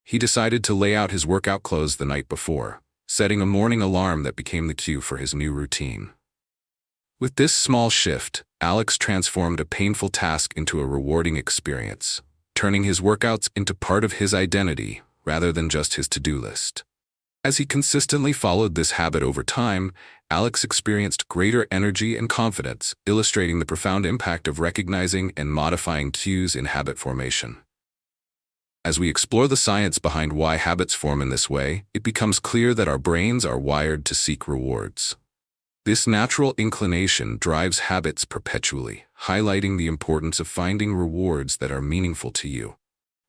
He decided to lay out his workout clothes the night before, setting a morning alarm that became the cue for his new routine. With this small shift, Alex transformed a painful task into a rewarding experience, turning his workouts into part of his identity rather than just his to-do list. As he consistently followed this habit over time, Alex experienced greater energy and confidence, illustrating the profound impact of recognizing and modifying cues in habit formation. As we explore the science behind why habits form in this way, it becomes clear that our brains are wired to seek rewards. This natural inclination drives habits perpetually, highlighting the importance of finding rewards that are meaningful to you.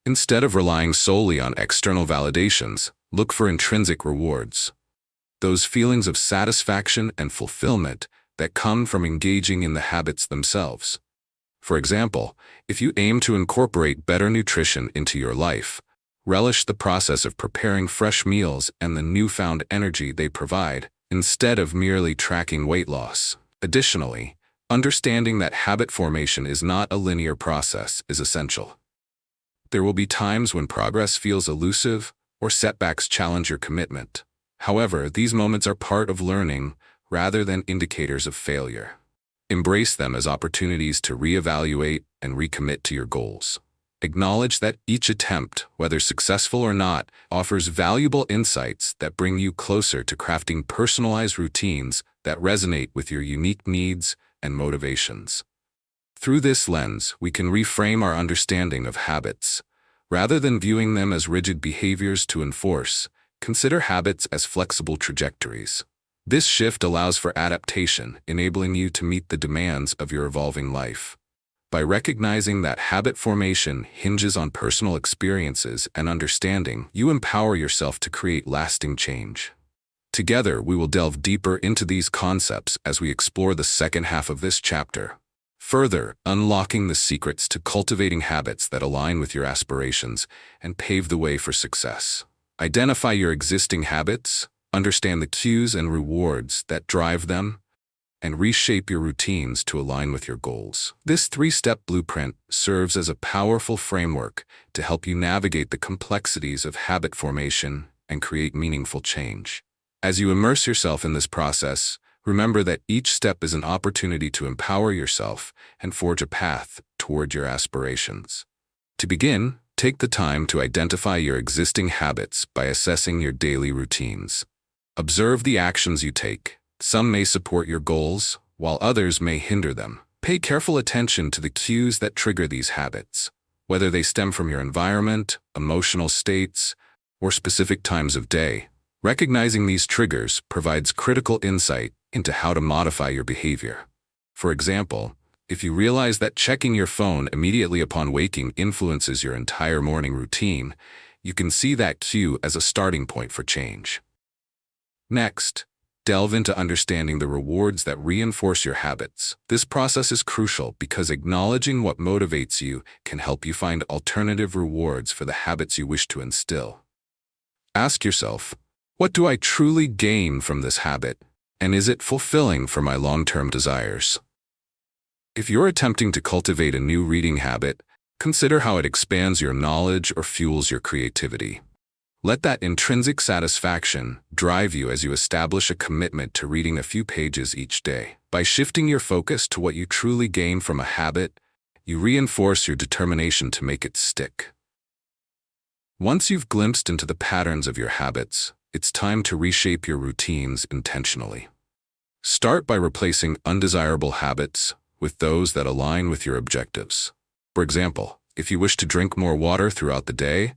Instead of relying solely on external validations, look for intrinsic rewards. Those feelings of satisfaction and fulfillment that come from engaging in the habits themselves. For example, if you aim to incorporate better nutrition into your life, relish the process of preparing fresh meals and the newfound energy they provide, instead of merely tracking weight loss. Additionally, understanding that habit formation is not a linear process is essential. There will be times when progress feels elusive or setbacks challenge your commitment. However, these moments are part of learning rather than indicators of failure. Embrace them as opportunities to reevaluate and recommit to your goals. Acknowledge that each attempt, whether successful or not, offers valuable insights that bring you closer to crafting personalized routines that resonate with your unique needs and motivations. Through this lens, we can reframe our understanding of habits. Rather than viewing them as rigid behaviors to enforce, consider habits as flexible trajectories, This shift allows for adaptation, enabling you to meet the demands of your evolving life. By recognizing that habit formation hinges on personal experiences and understanding, you empower yourself to create lasting change. Together, we will delve deeper into these concepts as we explore the second half of this chapter. Further, unlocking the secrets to cultivating habits that align with your aspirations and pave the way for success. Identify your existing habits, understand the cues and rewards that drive them, and reshape your routines to align with your goals. This three-step blueprint serves as a powerful framework to help you navigate the complexities of habit formation and create meaningful change. As you immerse yourself in this process, remember that each step is an opportunity to empower yourself and forge a path toward your aspirations. To begin, take the time to identify your existing habits by assessing your daily routines. Observe the actions you take. Some may support your goals, while others may hinder them. Pay careful attention to the cues that trigger these habits, whether they stem from your environment, emotional states, or specific times of day. Recognizing these triggers provides critical insight into how to modify your behavior. For example, if you realize that checking your phone immediately upon waking influences your entire morning routine, you can see that cue as a starting point for change. Next, delve into understanding the rewards that reinforce your habits. This process is crucial because acknowledging what motivates you can help you find alternative rewards for the habits you wish to instill. Ask yourself, what do I truly gain from this habit, and is it fulfilling for my long-term desires? If you're attempting to cultivate a new reading habit, consider how it expands your knowledge or fuels your creativity. Let that intrinsic satisfaction drive you as you establish a commitment to reading a few pages each day. By shifting your focus to what you truly gain from a habit, you reinforce your determination to make it stick. Once you've glimpsed into the patterns of your habits, it's time to reshape your routines intentionally. Start by replacing undesirable habits with those that align with your objectives. For example, if you wish to drink more water throughout the day,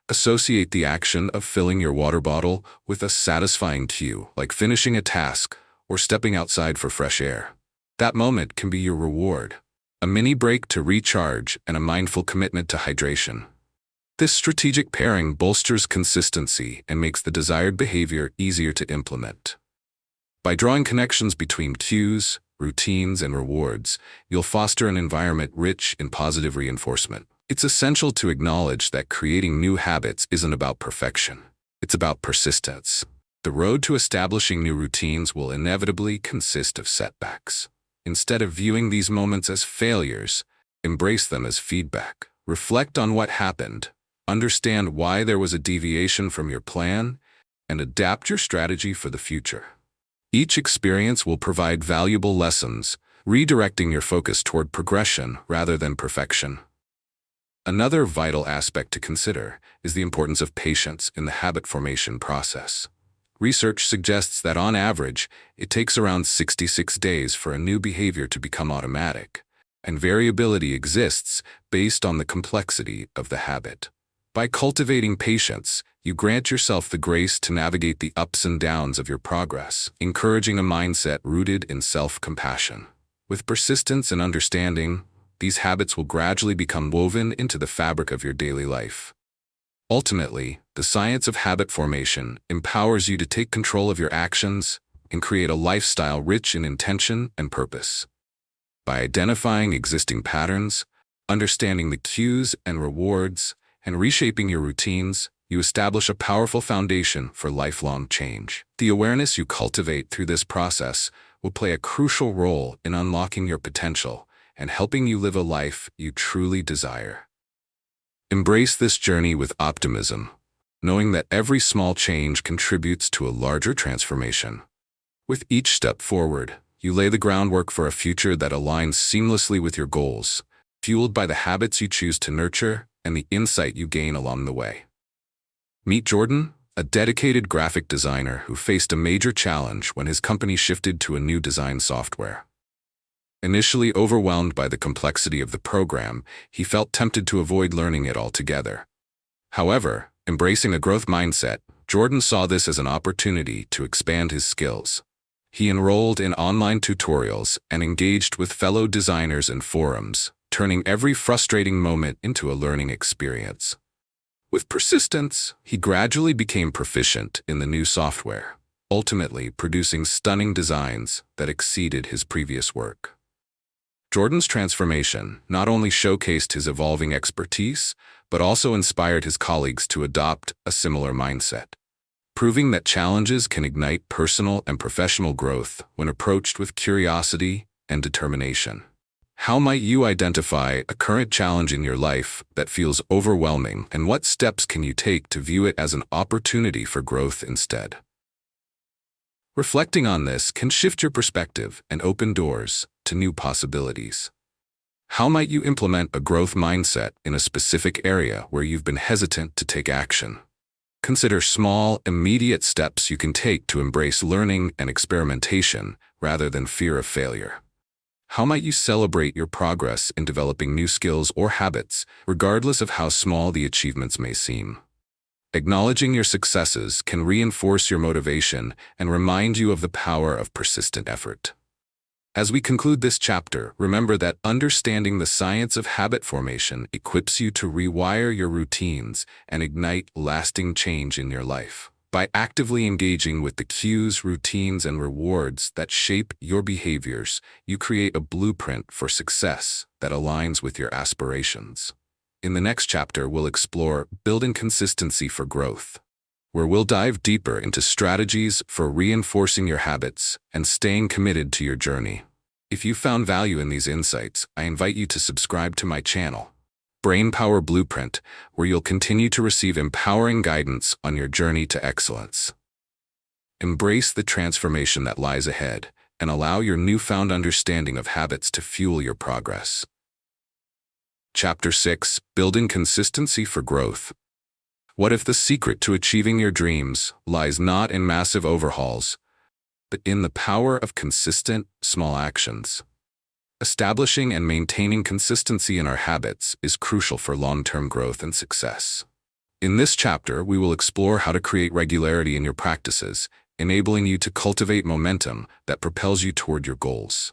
associate the action of filling your water bottle with a satisfying cue, like finishing a task or stepping outside for fresh air. That moment can be your reward, a mini break to recharge and a mindful commitment to hydration. This strategic pairing bolsters consistency and makes the desired behavior easier to implement. By drawing connections between cues, routines, and rewards, you'll foster an environment rich in positive reinforcement. It's essential to acknowledge that creating new habits isn't about perfection. It's about persistence. The road to establishing new routines will inevitably consist of setbacks. Instead of viewing these moments as failures, embrace them as feedback. Reflect on what happened, understand why there was a deviation from your plan, and adapt your strategy for the future. Each experience will provide valuable lessons, redirecting your focus toward progression rather than perfection. Another vital aspect to consider is the importance of patience in the habit formation process. Research suggests that on average, it takes around 66 days for a new behavior to become automatic, and variability exists based on the complexity of the habit. By cultivating patience, you grant yourself the grace to navigate the ups and downs of your progress, encouraging a mindset rooted in self-compassion. With persistence and understanding, these habits will gradually become woven into the fabric of your daily life. Ultimately, the science of habit formation empowers you to take control of your actions and create a lifestyle rich in intention and purpose. By identifying existing patterns, understanding the cues and rewards, and reshaping your routines, you establish a powerful foundation for lifelong change. The awareness you cultivate through this process will play a crucial role in unlocking your potential and helping you live a life you truly desire. Embrace this journey with optimism, knowing that every small change contributes to a larger transformation. With each step forward, you lay the groundwork for a future that aligns seamlessly with your goals, fueled by the habits you choose to nurture and the insight you gain along the way. Meet Jordan, a dedicated graphic designer who faced a major challenge when his company shifted to a new design software. Initially overwhelmed by the complexity of the program, he felt tempted to avoid learning it altogether. However, embracing a growth mindset, Jordan saw this as an opportunity to expand his skills. He enrolled in online tutorials and engaged with fellow designers and forums, turning every frustrating moment into a learning experience. With persistence, he gradually became proficient in the new software, ultimately producing stunning designs that exceeded his previous work. Jordan's transformation not only showcased his evolving expertise, but also inspired his colleagues to adopt a similar mindset, proving that challenges can ignite personal and professional growth when approached with curiosity and determination. How might you identify a current challenge in your life that feels overwhelming, and what steps can you take to view it as an opportunity for growth instead? Reflecting on this can shift your perspective and open doors to new possibilities. How might you implement a growth mindset in a specific area where you've been hesitant to take action? Consider small, immediate steps you can take to embrace learning and experimentation rather than fear of failure. How might you celebrate your progress in developing new skills or habits, regardless of how small the achievements may seem? Acknowledging your successes can reinforce your motivation and remind you of the power of persistent effort. As we conclude this chapter, remember that understanding the science of habit formation equips you to rewire your routines and ignite lasting change in your life. By actively engaging with the cues, routines, and rewards that shape your behaviors, you create a blueprint for success that aligns with your aspirations. In the next chapter, we'll explore building consistency for growth, where we'll dive deeper into strategies for reinforcing your habits and staying committed to your journey. If you found value in these insights, I invite you to subscribe to my channel, Brainpower Blueprint, where you'll continue to receive empowering guidance on your journey to excellence. Embrace the transformation that lies ahead and allow your newfound understanding of habits to fuel your progress. Chapter 6: Building Consistency for Growth. What if the secret to achieving your dreams lies not in massive overhauls, but in the power of consistent, small actions? Establishing and maintaining consistency in our habits is crucial for long-term growth and success. In this chapter, we will explore how to create regularity in your practices, enabling you to cultivate momentum that propels you toward your goals.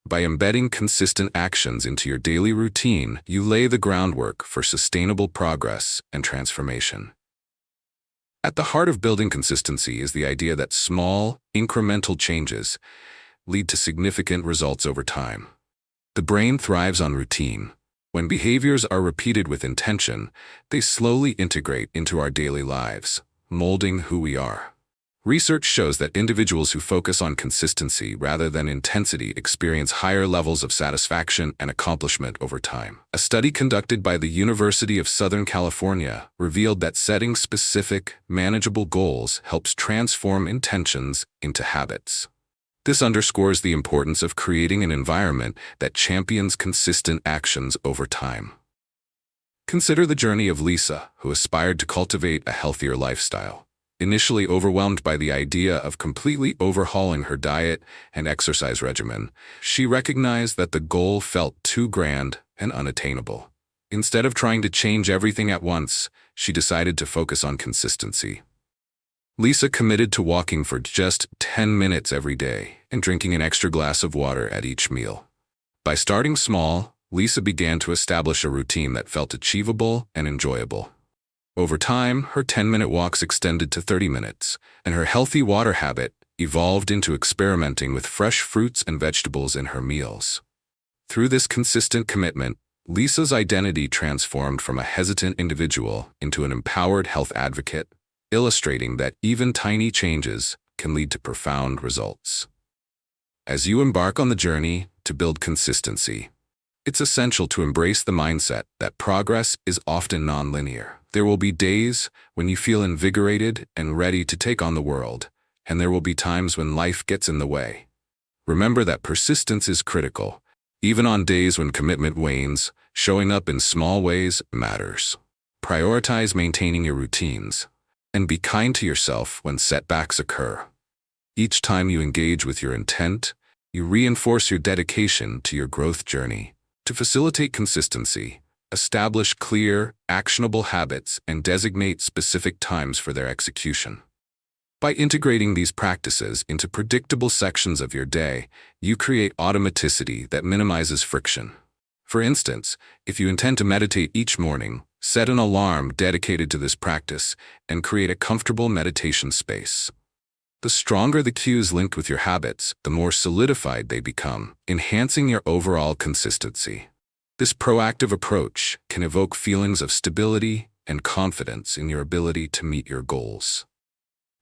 By embedding consistent actions into your daily routine, you lay the groundwork for sustainable progress and transformation. At the heart of building consistency is the idea that small, incremental changes lead to significant results over time. The brain thrives on routine. When behaviors are repeated with intention, they slowly integrate into our daily lives, molding who we are. Research shows that individuals who focus on consistency rather than intensity experience higher levels of satisfaction and accomplishment over time. A study conducted by the University of Southern California revealed that setting specific, manageable goals helps transform intentions into habits. This underscores the importance of creating an environment that champions consistent actions over time. Consider the journey of Lisa, who aspired to cultivate a healthier lifestyle. Initially overwhelmed by the idea of completely overhauling her diet and exercise regimen, she recognized that the goal felt too grand and unattainable. Instead of trying to change everything at once, she decided to focus on consistency. Lisa committed to walking for just 10 minutes every day and drinking an extra glass of water at each meal. By starting small, Lisa began to establish a routine that felt achievable and enjoyable. Over time, her 10-minute walks extended to 30 minutes, and her healthy water habit evolved into experimenting with fresh fruits and vegetables in her meals. Through this consistent commitment, Lisa's identity transformed from a hesitant individual into an empowered health advocate, illustrating that even tiny changes can lead to profound results. As you embark on the journey to build consistency, it's essential to embrace the mindset that progress is often nonlinear. There will be days when you feel invigorated and ready to take on the world, and there will be times when life gets in the way. Remember that persistence is critical. Even on days when commitment wanes, showing up in small ways matters. Prioritize maintaining your routines, and be kind to yourself when setbacks occur. Each time you engage with your intent, you reinforce your dedication to your growth journey. To facilitate consistency, establish clear, actionable habits and designate specific times for their execution. By integrating these practices into predictable sections of your day, you create automaticity that minimizes friction. For instance, if you intend to meditate each morning, set an alarm dedicated to this practice and create a comfortable meditation space. The stronger the cues linked with your habits, the more solidified they become, enhancing your overall consistency. This proactive approach can evoke feelings of stability and confidence in your ability to meet your goals.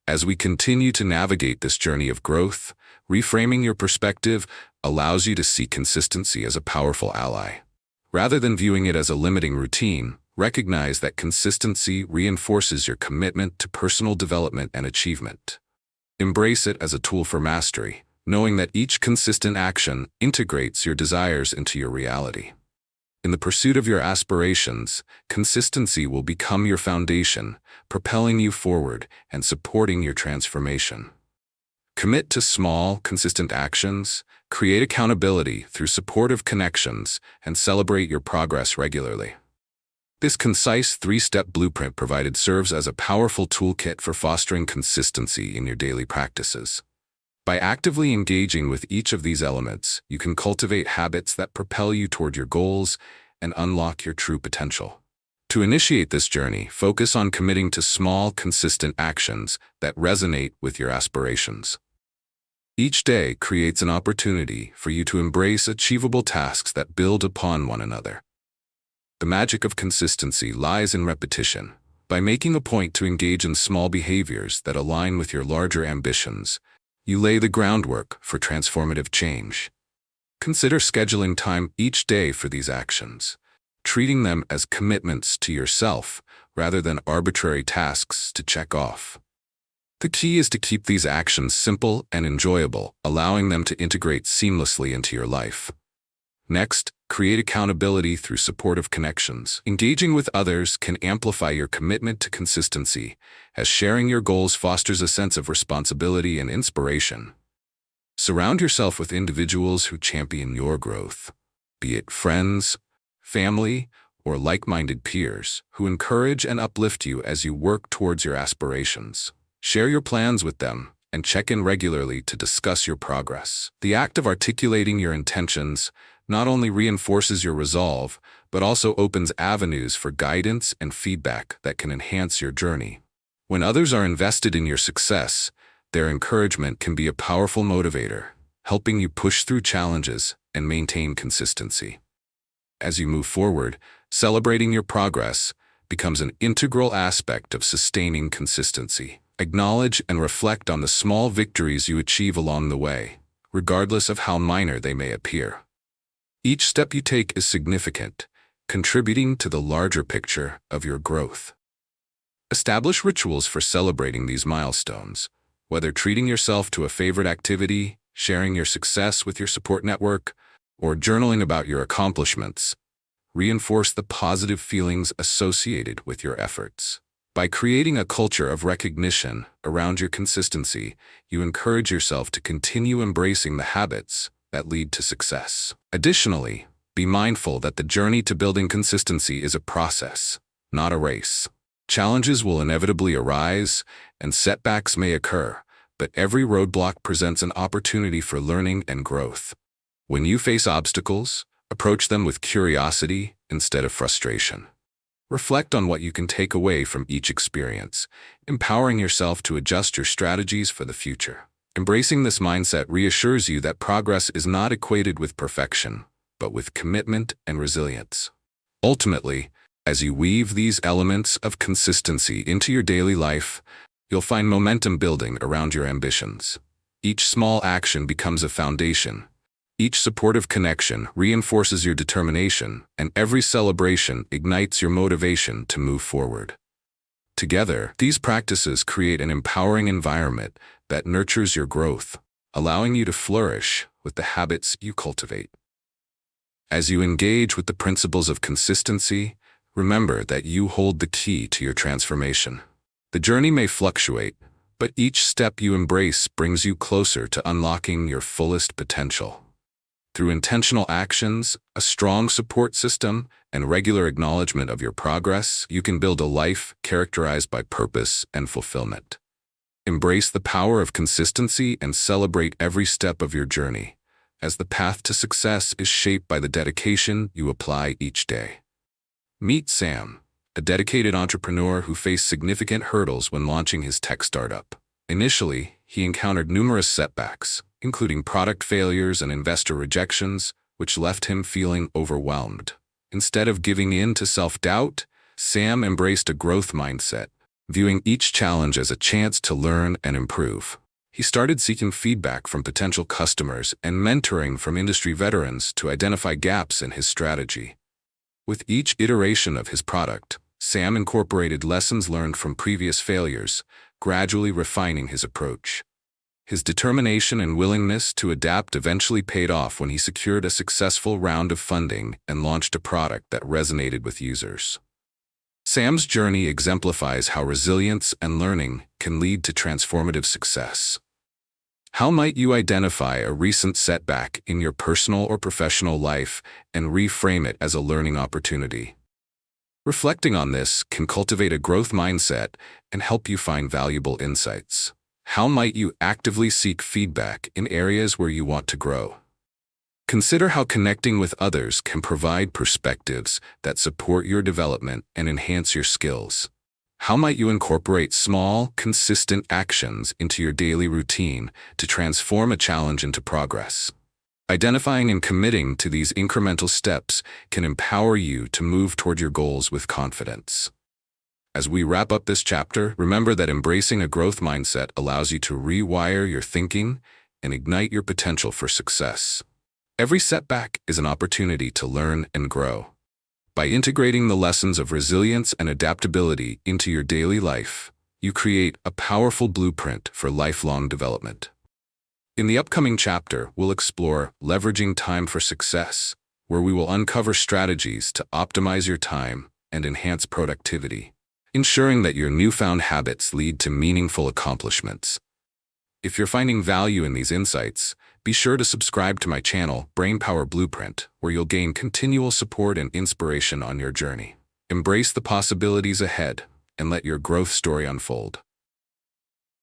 As we continue to navigate this journey of growth, reframing your perspective allows you to see consistency as a powerful ally. Rather than viewing it as a limiting routine, recognize that consistency reinforces your commitment to personal development and achievement. Embrace it as a tool for mastery, knowing that each consistent action integrates your desires into your reality. In the pursuit of your aspirations, consistency will become your foundation, propelling you forward and supporting your transformation. Commit to small, consistent actions, create accountability through supportive connections, and celebrate your progress regularly. This concise three-step blueprint provided serves as a powerful toolkit for fostering consistency in your daily practices. By actively engaging with each of these elements, you can cultivate habits that propel you toward your goals and unlock your true potential. To initiate this journey, focus on committing to small, consistent actions that resonate with your aspirations. Each day creates an opportunity for you to embrace achievable tasks that build upon one another. The magic of consistency lies in repetition. By making a point to engage in small behaviors that align with your larger ambitions, you lay the groundwork for transformative change. Consider scheduling time each day for these actions, treating them as commitments to yourself rather than arbitrary tasks to check off. The key is to keep these actions simple and enjoyable, allowing them to integrate seamlessly into your life. Next, create accountability through supportive connections. Engaging with others can amplify your commitment to consistency, as sharing your goals fosters a sense of responsibility and inspiration. Surround yourself with individuals who champion your growth, be it friends, family, or like-minded peers who encourage and uplift you as you work towards your aspirations. Share your plans with them and check in regularly to discuss your progress. The act of articulating your intentions not only reinforces your resolve, but also opens avenues for guidance and feedback that can enhance your journey. When others are invested in your success, their encouragement can be a powerful motivator, helping you push through challenges and maintain consistency. As you move forward, celebrating your progress becomes an integral aspect of sustaining consistency. Acknowledge and reflect on the small victories you achieve along the way, regardless of how minor they may appear. Each step you take is significant, contributing to the larger picture of your growth. Establish rituals for celebrating these milestones, whether treating yourself to a favorite activity, sharing your success with your support network, or journaling about your accomplishments. Reinforce the positive feelings associated with your efforts. By creating a culture of recognition around your consistency, you encourage yourself to continue embracing the habits that lead to success. Additionally, be mindful that the journey to building consistency is a process, not a race. Challenges will inevitably arise, and setbacks may occur, but every roadblock presents an opportunity for learning and growth. When you face obstacles, approach them with curiosity instead of frustration. Reflect on what you can take away from each experience, empowering yourself to adjust your strategies for the future. Embracing this mindset reassures you that progress is not equated with perfection, but with commitment and resilience. Ultimately, as you weave these elements of consistency into your daily life, you'll find momentum building around your ambitions. Each small action becomes a foundation. Each supportive connection reinforces your determination, and every celebration ignites your motivation to move forward. Together, these practices create an empowering environment that nurtures your growth, allowing you to flourish with the habits you cultivate. As you engage with the principles of consistency, remember that you hold the key to your transformation. The journey may fluctuate, but each step you embrace brings you closer to unlocking your fullest potential. Through intentional actions, a strong support system, and regular acknowledgement of your progress, you can build a life characterized by purpose and fulfillment. Embrace the power of consistency and celebrate every step of your journey, as the path to success is shaped by the dedication you apply each day. Meet Sam, a dedicated entrepreneur who faced significant hurdles when launching his tech startup. Initially, he encountered numerous setbacks, including product failures and investor rejections, which left him feeling overwhelmed. Instead of giving in to self-doubt, Sam embraced a growth mindset, viewing each challenge as a chance to learn and improve. He started seeking feedback from potential customers and mentoring from industry veterans to identify gaps in his strategy. With each iteration of his product, Sam incorporated lessons learned from previous failures, gradually refining his approach. His determination and willingness to adapt eventually paid off when he secured a successful round of funding and launched a product that resonated with users. Sam's journey exemplifies how resilience and learning can lead to transformative success. How might you identify a recent setback in your personal or professional life and reframe it as a learning opportunity? Reflecting on this can cultivate a growth mindset and help you find valuable insights. How might you actively seek feedback in areas where you want to grow? Consider how connecting with others can provide perspectives that support your development and enhance your skills. How might you incorporate small, consistent actions into your daily routine to transform a challenge into progress? Identifying and committing to these incremental steps can empower you to move toward your goals with confidence. As we wrap up this chapter, remember that embracing a growth mindset allows you to rewire your thinking and ignite your potential for success. Every setback is an opportunity to learn and grow. By integrating the lessons of resilience and adaptability into your daily life, you create a powerful blueprint for lifelong development. In the upcoming chapter, we'll explore leveraging time for success, where we will uncover strategies to optimize your time and enhance productivity, ensuring that your newfound habits lead to meaningful accomplishments. If you're finding value in these insights, be sure to subscribe to my channel, Brainpower Blueprint, where you'll gain continual support and inspiration on your journey. Embrace the possibilities ahead and let your growth story unfold.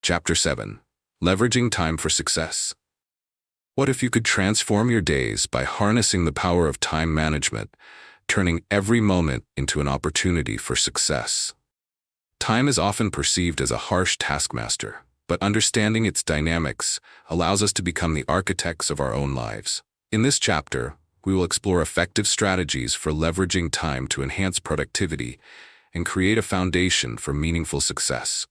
Chapter 7. Leveraging time for success. What if you could transform your days by harnessing the power of time management, turning every moment into an opportunity for success? Time is often perceived as a harsh taskmaster, but understanding its dynamics allows us to become the architects of our own lives. In this chapter, we will explore effective strategies for leveraging time to enhance productivity and create a foundation for meaningful success.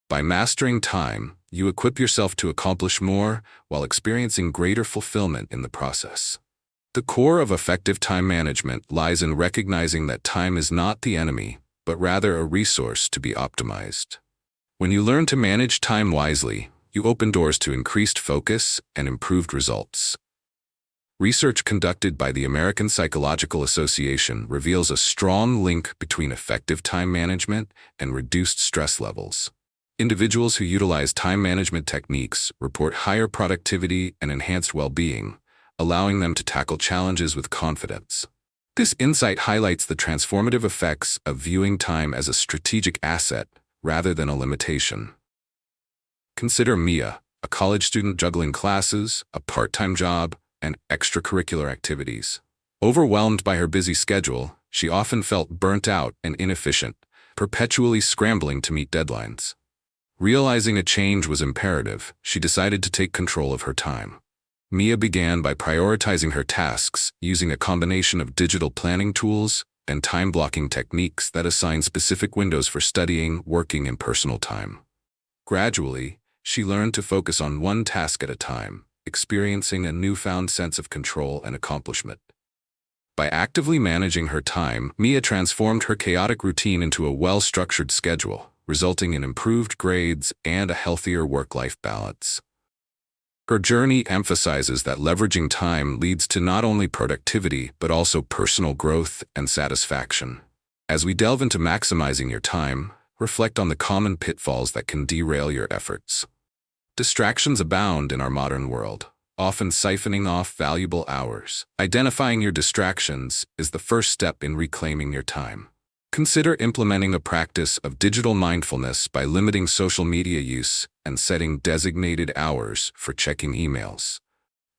By mastering time, you equip yourself to accomplish more while experiencing greater fulfillment in the process. The core of effective time management lies in recognizing that time is not the enemy, but rather a resource to be optimized. When you learn to manage time wisely, you open doors to increased focus and improved results. Research conducted by the American Psychological Association reveals a strong link between effective time management and reduced stress levels. Individuals who utilize time management techniques report higher productivity and enhanced well-being, allowing them to tackle challenges with confidence. This insight highlights the transformative effects of viewing time as a strategic asset rather than a limitation. Consider Mia, a college student juggling classes, a part-time job, and extracurricular activities. Overwhelmed by her busy schedule, she often felt burnt out and inefficient, perpetually scrambling to meet deadlines. Realizing a change was imperative, she decided to take control of her time. Mia began by prioritizing her tasks using a combination of digital planning tools and time-blocking techniques that assign specific windows for studying, working, and personal time. Gradually, she learned to focus on one task at a time, experiencing a newfound sense of control and accomplishment. By actively managing her time, Mia transformed her chaotic routine into a well-structured schedule, resulting in improved grades and a healthier work-life balance. Her journey emphasizes that leveraging time leads to not only productivity, but also personal growth and satisfaction. As we delve into maximizing your time, reflect on the common pitfalls that can derail your efforts. Distractions abound in our modern world, often siphoning off valuable hours. Identifying your distractions is the first step in reclaiming your time. Consider implementing a practice of digital mindfulness by limiting social media use and setting designated hours for checking emails.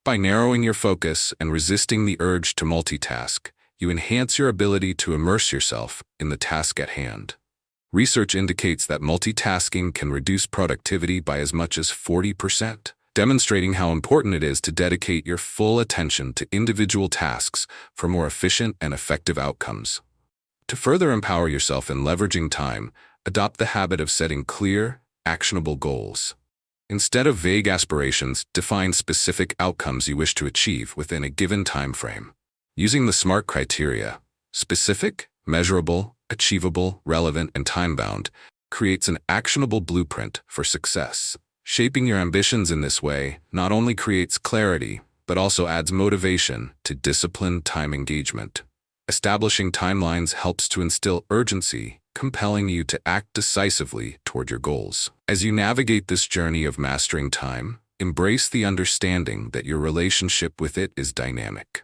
By narrowing your focus and resisting the urge to multitask, you enhance your ability to immerse yourself in the task at hand. Research indicates that multitasking can reduce productivity by as much as 40%, demonstrating how important it is to dedicate your full attention to individual tasks for more efficient and effective outcomes. To further empower yourself in leveraging time, adopt the habit of setting clear, actionable goals. Instead of vague aspirations, define specific outcomes you wish to achieve within a given time frame. Using the SMART criteria, specific, measurable, achievable, relevant, and time-bound, creates an actionable blueprint for success. Shaping your ambitions in this way not only creates clarity, but also adds motivation to disciplined time engagement. Establishing timelines helps to instill urgency, compelling you to act decisively toward your goals. As you navigate this journey of mastering time, embrace the understanding that your relationship with it is dynamic.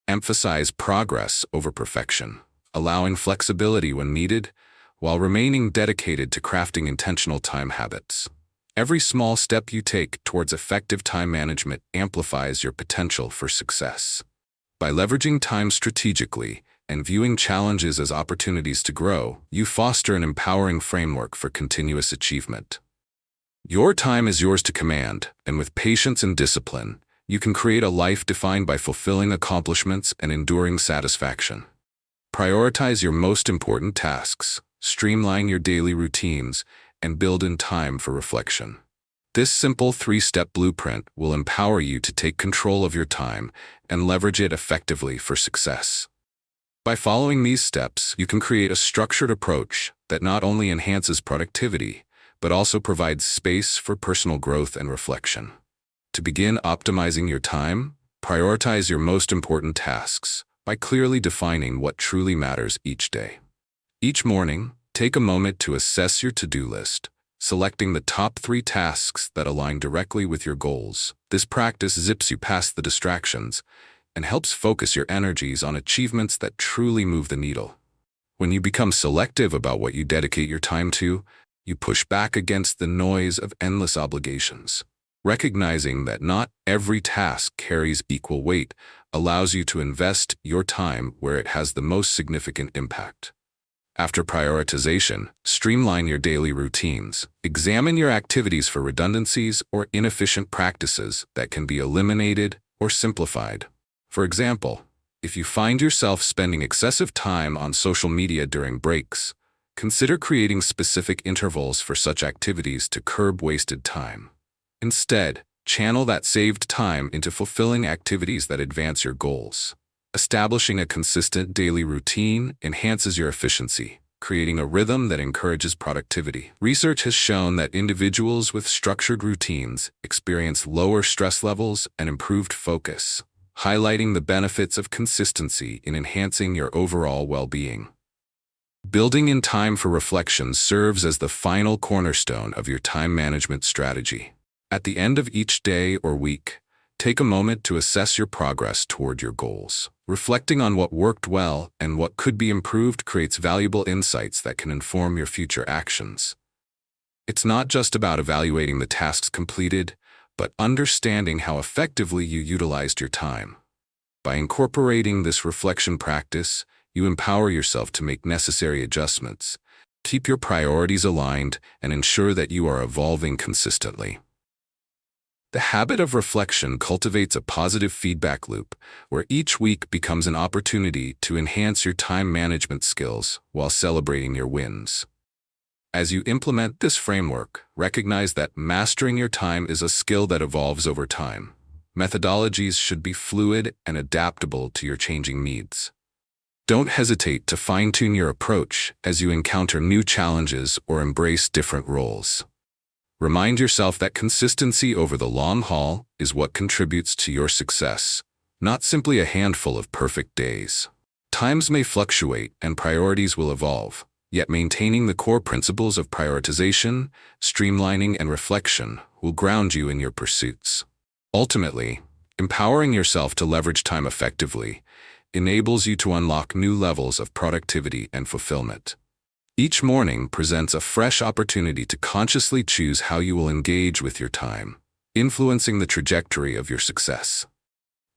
Emphasize progress over perfection, allowing flexibility when needed, while remaining dedicated to crafting intentional time habits. Every small step you take towards effective time management amplifies your potential for success. By leveraging time strategically and viewing challenges as opportunities to grow, you foster an empowering framework for continuous achievement. Your time is yours to command, and with patience and discipline, you can create a life defined by fulfilling accomplishments and enduring satisfaction. Prioritize your most important tasks, streamline your daily routines, and build in time for reflection. This simple 3-step blueprint will empower you to take control of your time and leverage it effectively for success. By following these steps, you can create a structured approach that not only enhances productivity, but also provides space for personal growth and reflection. To begin optimizing your time, prioritize your most important tasks by clearly defining what truly matters each day. Each morning, take a moment to assess your to-do list, selecting the top 3 tasks that align directly with your goals. This practice zips you past the distractions and helps focus your energies on achievements that truly move the needle. When you become selective about what you dedicate your time to, you push back against the noise of endless obligations. Recognizing that not every task carries equal weight allows you to invest your time where it has the most significant impact. After prioritization, streamline your daily routines. Examine your activities for redundancies or inefficient practices that can be eliminated or simplified. For example, if you find yourself spending excessive time on social media during breaks, consider creating specific intervals for such activities to curb wasted time. Instead, channel that saved time into fulfilling activities that advance your goals. Establishing a consistent daily routine enhances your efficiency, creating a rhythm that encourages productivity. Research has shown that individuals with structured routines experience lower stress levels and improved focus, highlighting the benefits of consistency in enhancing your overall well-being. Building in time for reflection serves as the final cornerstone of your time management strategy. At the end of each day or week, take a moment to assess your progress toward your goals. Reflecting on what worked well and what could be improved creates valuable insights that can inform your future actions. It's not just about evaluating the tasks completed, but understanding how effectively you utilized your time. By incorporating this reflection practice, you empower yourself to make necessary adjustments, keep your priorities aligned, and ensure that you are evolving consistently. The habit of reflection cultivates a positive feedback loop where each week becomes an opportunity to enhance your time management skills while celebrating your wins. As you implement this framework, recognize that mastering your time is a skill that evolves over time. Methodologies should be fluid and adaptable to your changing needs. Don't hesitate to fine-tune your approach as you encounter new challenges or embrace different roles. Remind yourself that consistency over the long haul is what contributes to your success, not simply a handful of perfect days. Times may fluctuate and priorities will evolve, yet maintaining the core principles of prioritization, streamlining, and reflection will ground you in your pursuits. Ultimately, empowering yourself to leverage time effectively enables you to unlock new levels of productivity and fulfillment. Each morning presents a fresh opportunity to consciously choose how you will engage with your time, influencing the trajectory of your success.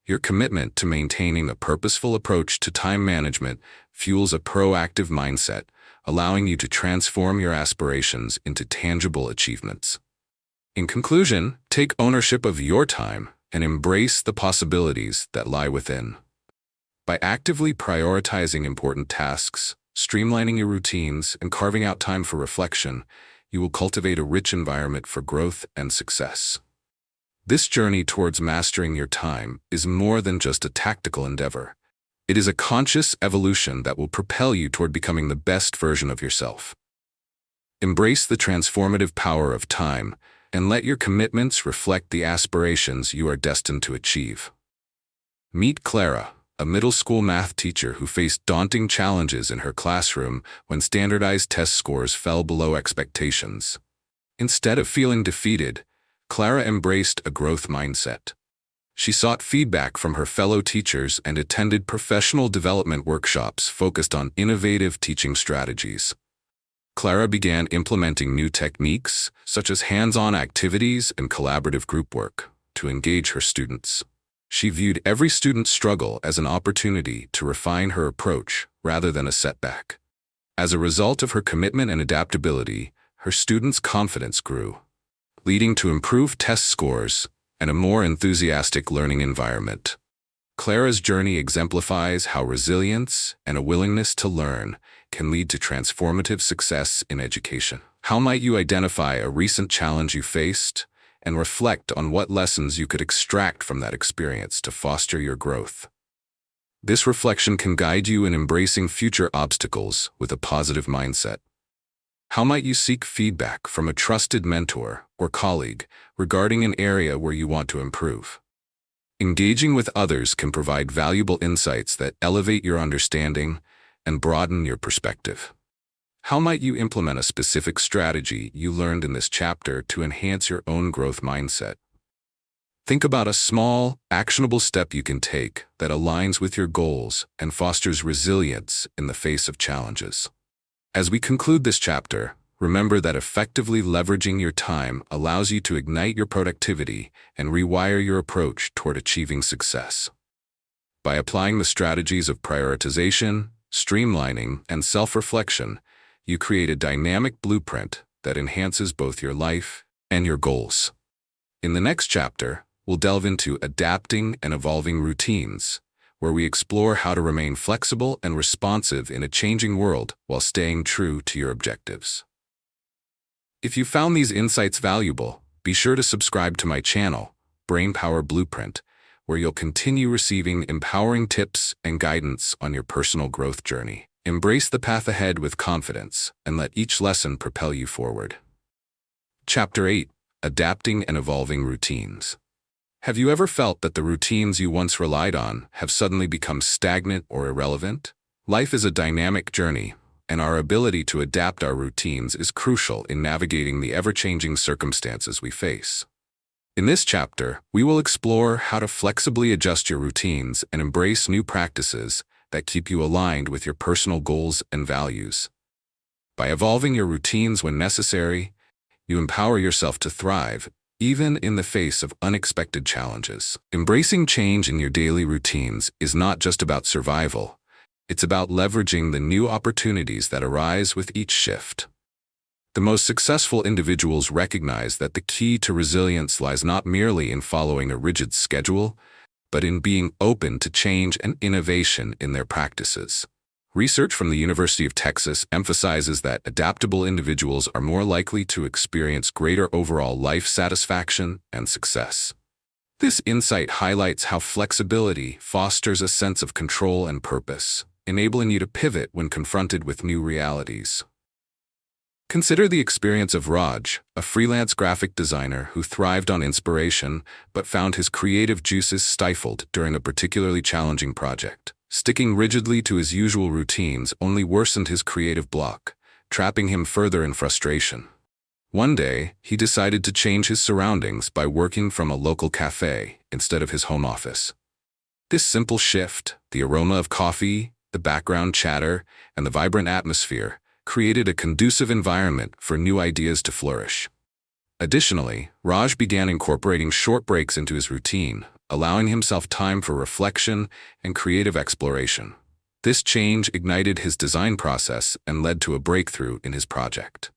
Your commitment to maintaining a purposeful approach to time management fuels a proactive mindset, allowing you to transform your aspirations into tangible achievements. In conclusion, take ownership of your time and embrace the possibilities that lie within. By actively prioritizing important tasks, streamlining your routines, and carving out time for reflection, you will cultivate a rich environment for growth and success. This journey towards mastering your time is more than just a tactical endeavor. It is a conscious evolution that will propel you toward becoming the best version of yourself. Embrace the transformative power of time and let your commitments reflect the aspirations you are destined to achieve. Meet Clara, a middle school math teacher who faced daunting challenges in her classroom when standardized test scores fell below expectations. Instead of feeling defeated, Clara embraced a growth mindset. She sought feedback from her fellow teachers and attended professional development workshops focused on innovative teaching strategies. Clara began implementing new techniques, such as hands-on activities and collaborative group work, to engage her students. She viewed every student's struggle as an opportunity to refine her approach rather than a setback. As a result of her commitment and adaptability, her students' confidence grew, leading to improved test scores and a more enthusiastic learning environment. Clara's journey exemplifies how resilience and a willingness to learn can lead to transformative success in education. How might you identify a recent challenge you faced and reflect on what lessons you could extract from that experience to foster your growth? This reflection can guide you in embracing future obstacles with a positive mindset. How might you seek feedback from a trusted mentor or colleague regarding an area where you want to improve? Engaging with others can provide valuable insights that elevate your understanding and broaden your perspective. How might you implement a specific strategy you learned in this chapter to enhance your own growth mindset? Think about a small, actionable step you can take that aligns with your goals and fosters resilience in the face of challenges. As we conclude this chapter, remember that effectively leveraging your time allows you to ignite your productivity and rewire your approach toward achieving success. By applying the strategies of prioritization, streamlining, and self-reflection, you create a dynamic blueprint that enhances both your life and your goals. In the next chapter, we'll delve into adapting and evolving routines, where we explore how to remain flexible and responsive in a changing world while staying true to your objectives. If you found these insights valuable, be sure to subscribe to my channel, Brainpower Blueprint, where you'll continue receiving empowering tips and guidance on your personal growth journey. Embrace the path ahead with confidence and let each lesson propel you forward. Chapter 8: Adapting and Evolving Routines. Have you ever felt that the routines you once relied on have suddenly become stagnant or irrelevant? Life is a dynamic journey, and our ability to adapt our routines is crucial in navigating the ever-changing circumstances we face. In this chapter, we will explore how to flexibly adjust your routines and embrace new practices that keep you aligned with your personal goals and values. By evolving your routines when necessary, you empower yourself to thrive, even in the face of unexpected challenges. Embracing change in your daily routines is not just about survival. It's about leveraging the new opportunities that arise with each shift. The most successful individuals recognize that the key to resilience lies not merely in following a rigid schedule, but in being open to change and innovation in their practices. Research from the University of Texas emphasizes that adaptable individuals are more likely to experience greater overall life satisfaction and success. This insight highlights how flexibility fosters a sense of control and purpose, enabling you to pivot when confronted with new realities. Consider the experience of Raj, a freelance graphic designer who thrived on inspiration but found his creative juices stifled during a particularly challenging project. Sticking rigidly to his usual routines only worsened his creative block, trapping him further in frustration. One day, he decided to change his surroundings by working from a local cafe instead of his home office. This simple shift, the aroma of coffee, the background chatter, and the vibrant atmosphere, created a conducive environment for new ideas to flourish. Additionally, Raj began incorporating short breaks into his routine, allowing himself time for reflection and creative exploration. This change ignited his design process and led to a breakthrough in his project.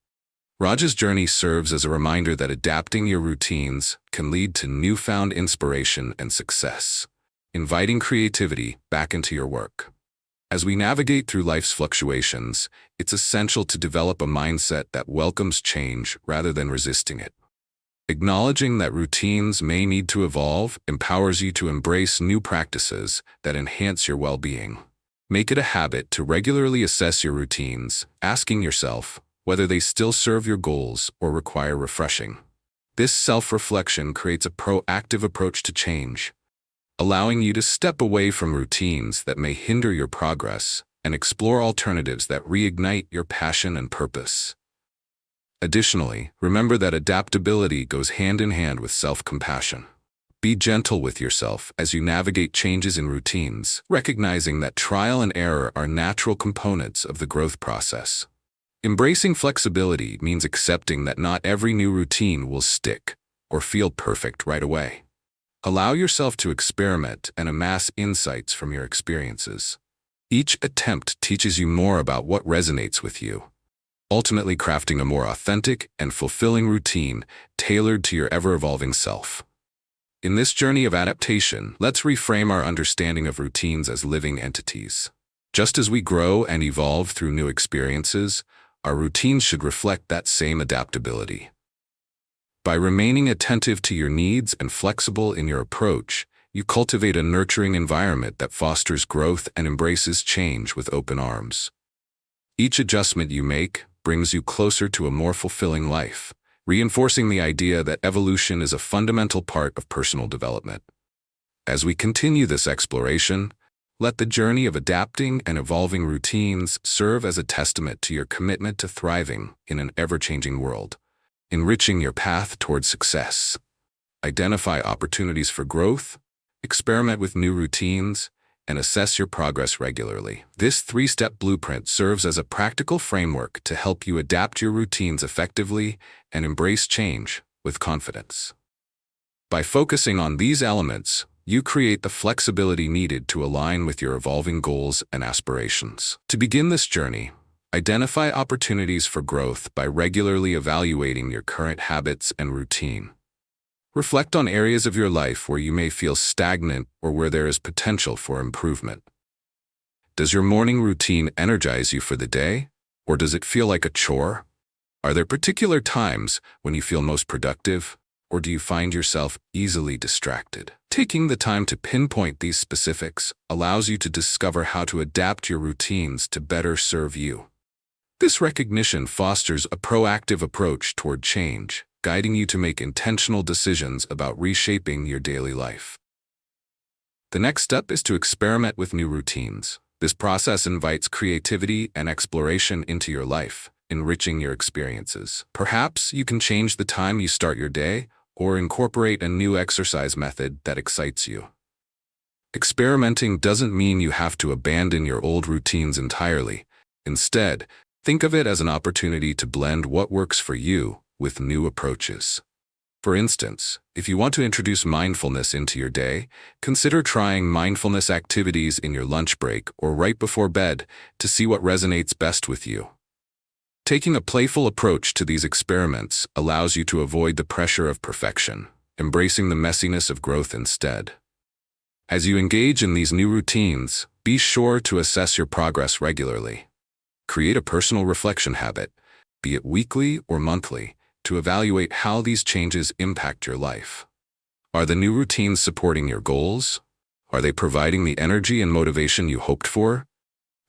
Raj's journey serves as a reminder that adapting your routines can lead to newfound inspiration and success, inviting creativity back into your work. As we navigate through life's fluctuations, it's essential to develop a mindset that welcomes change rather than resisting it. Acknowledging that routines may need to evolve empowers you to embrace new practices that enhance your well-being. Make it a habit to regularly assess your routines, asking yourself whether they still serve your goals or require refreshing. This self-reflection creates a proactive approach to change, allowing you to step away from routines that may hinder your progress and explore alternatives that reignite your passion and purpose. Additionally, remember that adaptability goes hand in hand with self-compassion. Be gentle with yourself as you navigate changes in routines, recognizing that trial and error are natural components of the growth process. Embracing flexibility means accepting that not every new routine will stick or feel perfect right away. Allow yourself to experiment and amass insights from your experiences. Each attempt teaches you more about what resonates with you, ultimately crafting a more authentic and fulfilling routine tailored to your ever-evolving self. In this journey of adaptation, let's reframe our understanding of routines as living entities. Just as we grow and evolve through new experiences, our routines should reflect that same adaptability. By remaining attentive to your needs and flexible in your approach, you cultivate a nurturing environment that fosters growth and embraces change with open arms. Each adjustment you make brings you closer to a more fulfilling life, reinforcing the idea that evolution is a fundamental part of personal development. As we continue this exploration, let the journey of adapting and evolving routines serve as a testament to your commitment to thriving in an ever-changing world, enriching your path towards success. Identify opportunities for growth, experiment with new routines, and assess your progress regularly. This three-step blueprint serves as a practical framework to help you adapt your routines effectively and embrace change with confidence. By focusing on these elements, you create the flexibility needed to align with your evolving goals and aspirations. To begin this journey, identify opportunities for growth by regularly evaluating your current habits and routine. Reflect on areas of your life where you may feel stagnant or where there is potential for improvement. Does your morning routine energize you for the day, or does it feel like a chore? Are there particular times when you feel most productive, or do you find yourself easily distracted? Taking the time to pinpoint these specifics allows you to discover how to adapt your routines to better serve you. This recognition fosters a proactive approach toward change, guiding you to make intentional decisions about reshaping your daily life. The next step is to experiment with new routines. This process invites creativity and exploration into your life, enriching your experiences. Perhaps you can change the time you start your day or incorporate a new exercise method that excites you. Experimenting doesn't mean you have to abandon your old routines entirely. Instead, think of it as an opportunity to blend what works for you with new approaches. For instance, if you want to introduce mindfulness into your day, consider trying mindfulness activities in your lunch break or right before bed to see what resonates best with you. Taking a playful approach to these experiments allows you to avoid the pressure of perfection, embracing the messiness of growth instead. As you engage in these new routines, be sure to assess your progress regularly. Create a personal reflection habit, be it weekly or monthly, to evaluate how these changes impact your life. Are the new routines supporting your goals? Are they providing the energy and motivation you hoped for?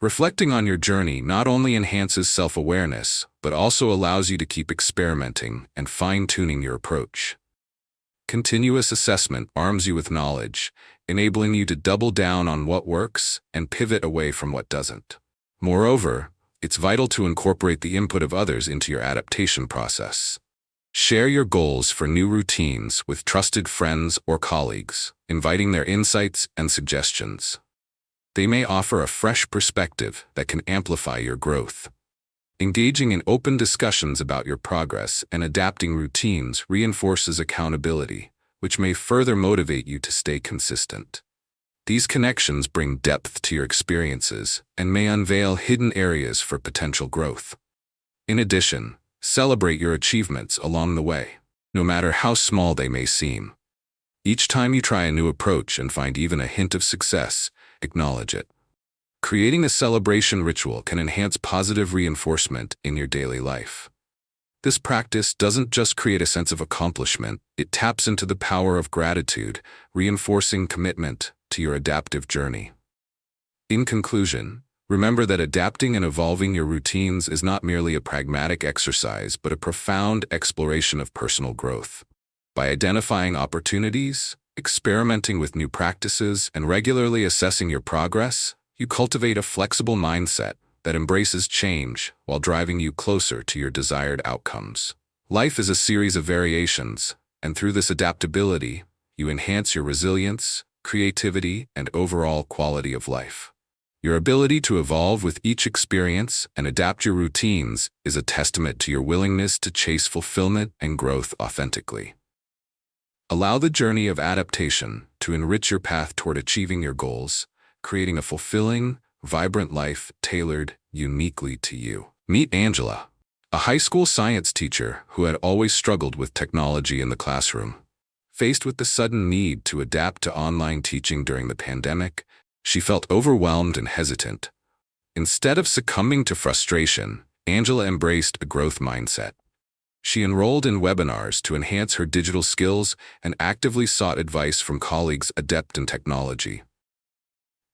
Reflecting on your journey not only enhances self-awareness, but also allows you to keep experimenting and fine-tuning your approach. Continuous assessment arms you with knowledge, enabling you to double down on what works and pivot away from what doesn't. Moreover, it's vital to incorporate the input of others into your adaptation process. Share your goals for new routines with trusted friends or colleagues, inviting their insights and suggestions. They may offer a fresh perspective that can amplify your growth. Engaging in open discussions about your progress and adapting routines reinforces accountability, which may further motivate you to stay consistent. These connections bring depth to your experiences and may unveil hidden areas for potential growth. In addition, celebrate your achievements along the way, no matter how small they may seem. Each time you try a new approach and find even a hint of success, acknowledge it. Creating a celebration ritual can enhance positive reinforcement in your daily life. This practice doesn't just create a sense of accomplishment, it taps into the power of gratitude, reinforcing commitment to your adaptive journey. In conclusion, remember that adapting and evolving your routines is not merely a pragmatic exercise, but a profound exploration of personal growth. By identifying opportunities, experimenting with new practices, and regularly assessing your progress, you cultivate a flexible mindset that embraces change while driving you closer to your desired outcomes. Life is a series of variations, and through this adaptability, you enhance your resilience, creativity, and overall quality of life. Your ability to evolve with each experience and adapt your routines is a testament to your willingness to chase fulfillment and growth authentically. Allow the journey of adaptation to enrich your path toward achieving your goals, creating a fulfilling, vibrant life tailored uniquely to you. Meet Angela, a high school science teacher who had always struggled with technology in the classroom. Faced with the sudden need to adapt to online teaching during the pandemic, she felt overwhelmed and hesitant. Instead of succumbing to frustration, Angela embraced a growth mindset. She enrolled in webinars to enhance her digital skills and actively sought advice from colleagues adept in technology.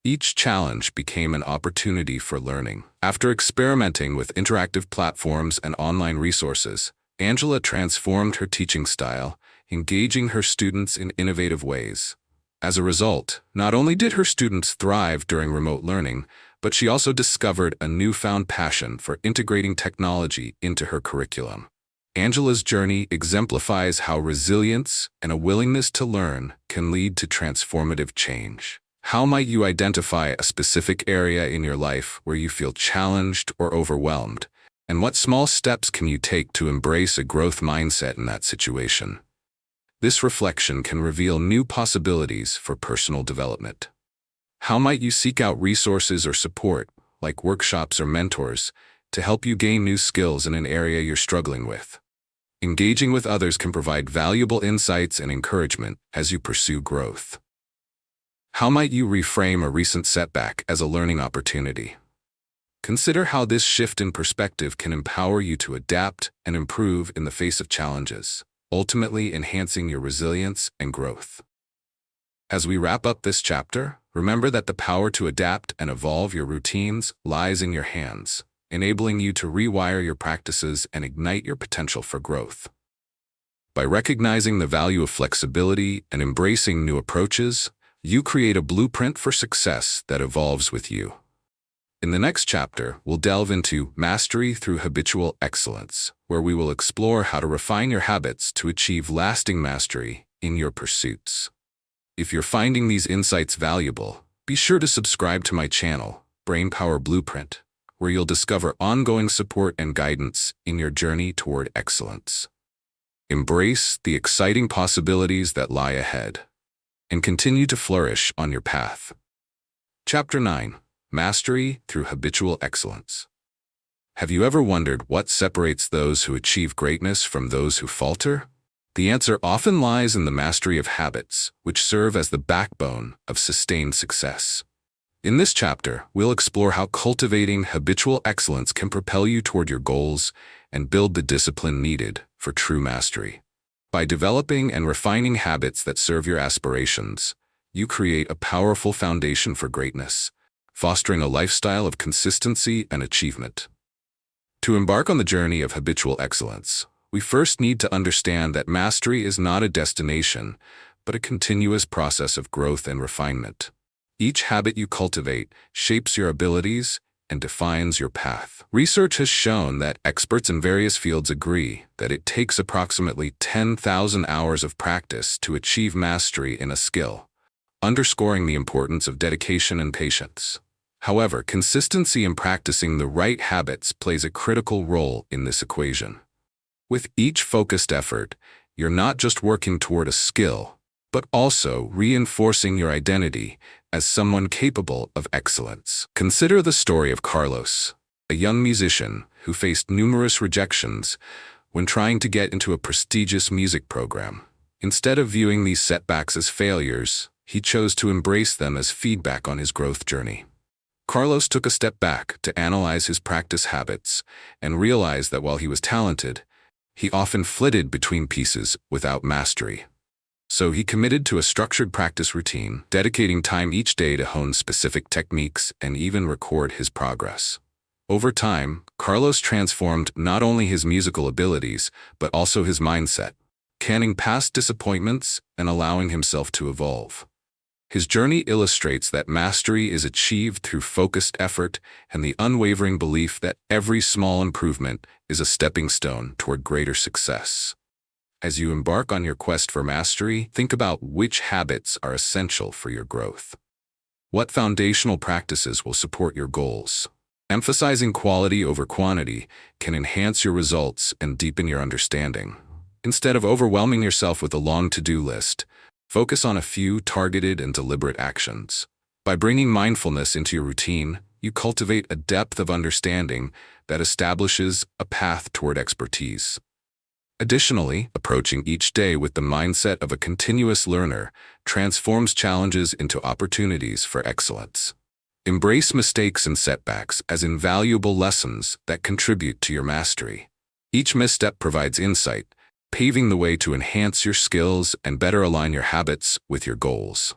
Each challenge became an opportunity for learning. After experimenting with interactive platforms and online resources, Angela transformed her teaching style, engaging her students in innovative ways. As a result, not only did her students thrive during remote learning, but she also discovered a newfound passion for integrating technology into her curriculum. Angela's journey exemplifies how resilience and a willingness to learn can lead to transformative change. How might you identify a specific area in your life where you feel challenged or overwhelmed? And what small steps can you take to embrace a growth mindset in that situation? This reflection can reveal new possibilities for personal development. How might you seek out resources or support, like workshops or mentors, to help you gain new skills in an area you're struggling with? Engaging with others can provide valuable insights and encouragement as you pursue growth. How might you reframe a recent setback as a learning opportunity? Consider how this shift in perspective can empower you to adapt and improve in the face of challenges, ultimately enhancing your resilience and growth. As we wrap up this chapter, remember that the power to adapt and evolve your routines lies in your hands, enabling you to rewire your practices and ignite your potential for growth. By recognizing the value of flexibility and embracing new approaches, you create a blueprint for success that evolves with you. In the next chapter, we'll delve into Mastery through Habitual Excellence, where we will explore how to refine your habits to achieve lasting mastery in your pursuits. If you're finding these insights valuable, be sure to subscribe to my channel, Brainpower Blueprint, where you'll discover ongoing support and guidance in your journey toward excellence. Embrace the exciting possibilities that lie ahead, and continue to flourish on your path. Chapter 9. Mastery through Habitual Excellence. Have you ever wondered what separates those who achieve greatness from those who falter? The answer often lies in the mastery of habits, which serve as the backbone of sustained success. In this chapter, we'll explore how cultivating habitual excellence can propel you toward your goals and build the discipline needed for true mastery. By developing and refining habits that serve your aspirations, you create a powerful foundation for greatness, fostering a lifestyle of consistency and achievement. To embark on the journey of habitual excellence, we first need to understand that mastery is not a destination, but a continuous process of growth and refinement. Each habit you cultivate shapes your abilities, and defines your path. Research has shown that experts in various fields agree that it takes approximately 10,000 hours of practice to achieve mastery in a skill, underscoring the importance of dedication and patience. However, consistency in practicing the right habits plays a critical role in this equation. With each focused effort, you're not just working toward a skill, but also reinforcing your identity as someone capable of excellence. Consider the story of Carlos, a young musician who faced numerous rejections when trying to get into a prestigious music program. Instead of viewing these setbacks as failures, he chose to embrace them as feedback on his growth journey. Carlos took a step back to analyze his practice habits and realized that while he was talented, he often flitted between pieces without mastery. So he committed to a structured practice routine, dedicating time each day to hone specific techniques and even record his progress. Over time, Carlos transformed not only his musical abilities, but also his mindset, canning past disappointments and allowing himself to evolve. His journey illustrates that mastery is achieved through focused effort and the unwavering belief that every small improvement is a stepping stone toward greater success. As you embark on your quest for mastery, think about which habits are essential for your growth. What foundational practices will support your goals? Emphasizing quality over quantity can enhance your results and deepen your understanding. Instead of overwhelming yourself with a long to-do list, focus on a few targeted and deliberate actions. By bringing mindfulness into your routine, you cultivate a depth of understanding that establishes a path toward expertise. Additionally, approaching each day with the mindset of a continuous learner transforms challenges into opportunities for excellence. Embrace mistakes and setbacks as invaluable lessons that contribute to your mastery. Each misstep provides insight, paving the way to enhance your skills and better align your habits with your goals.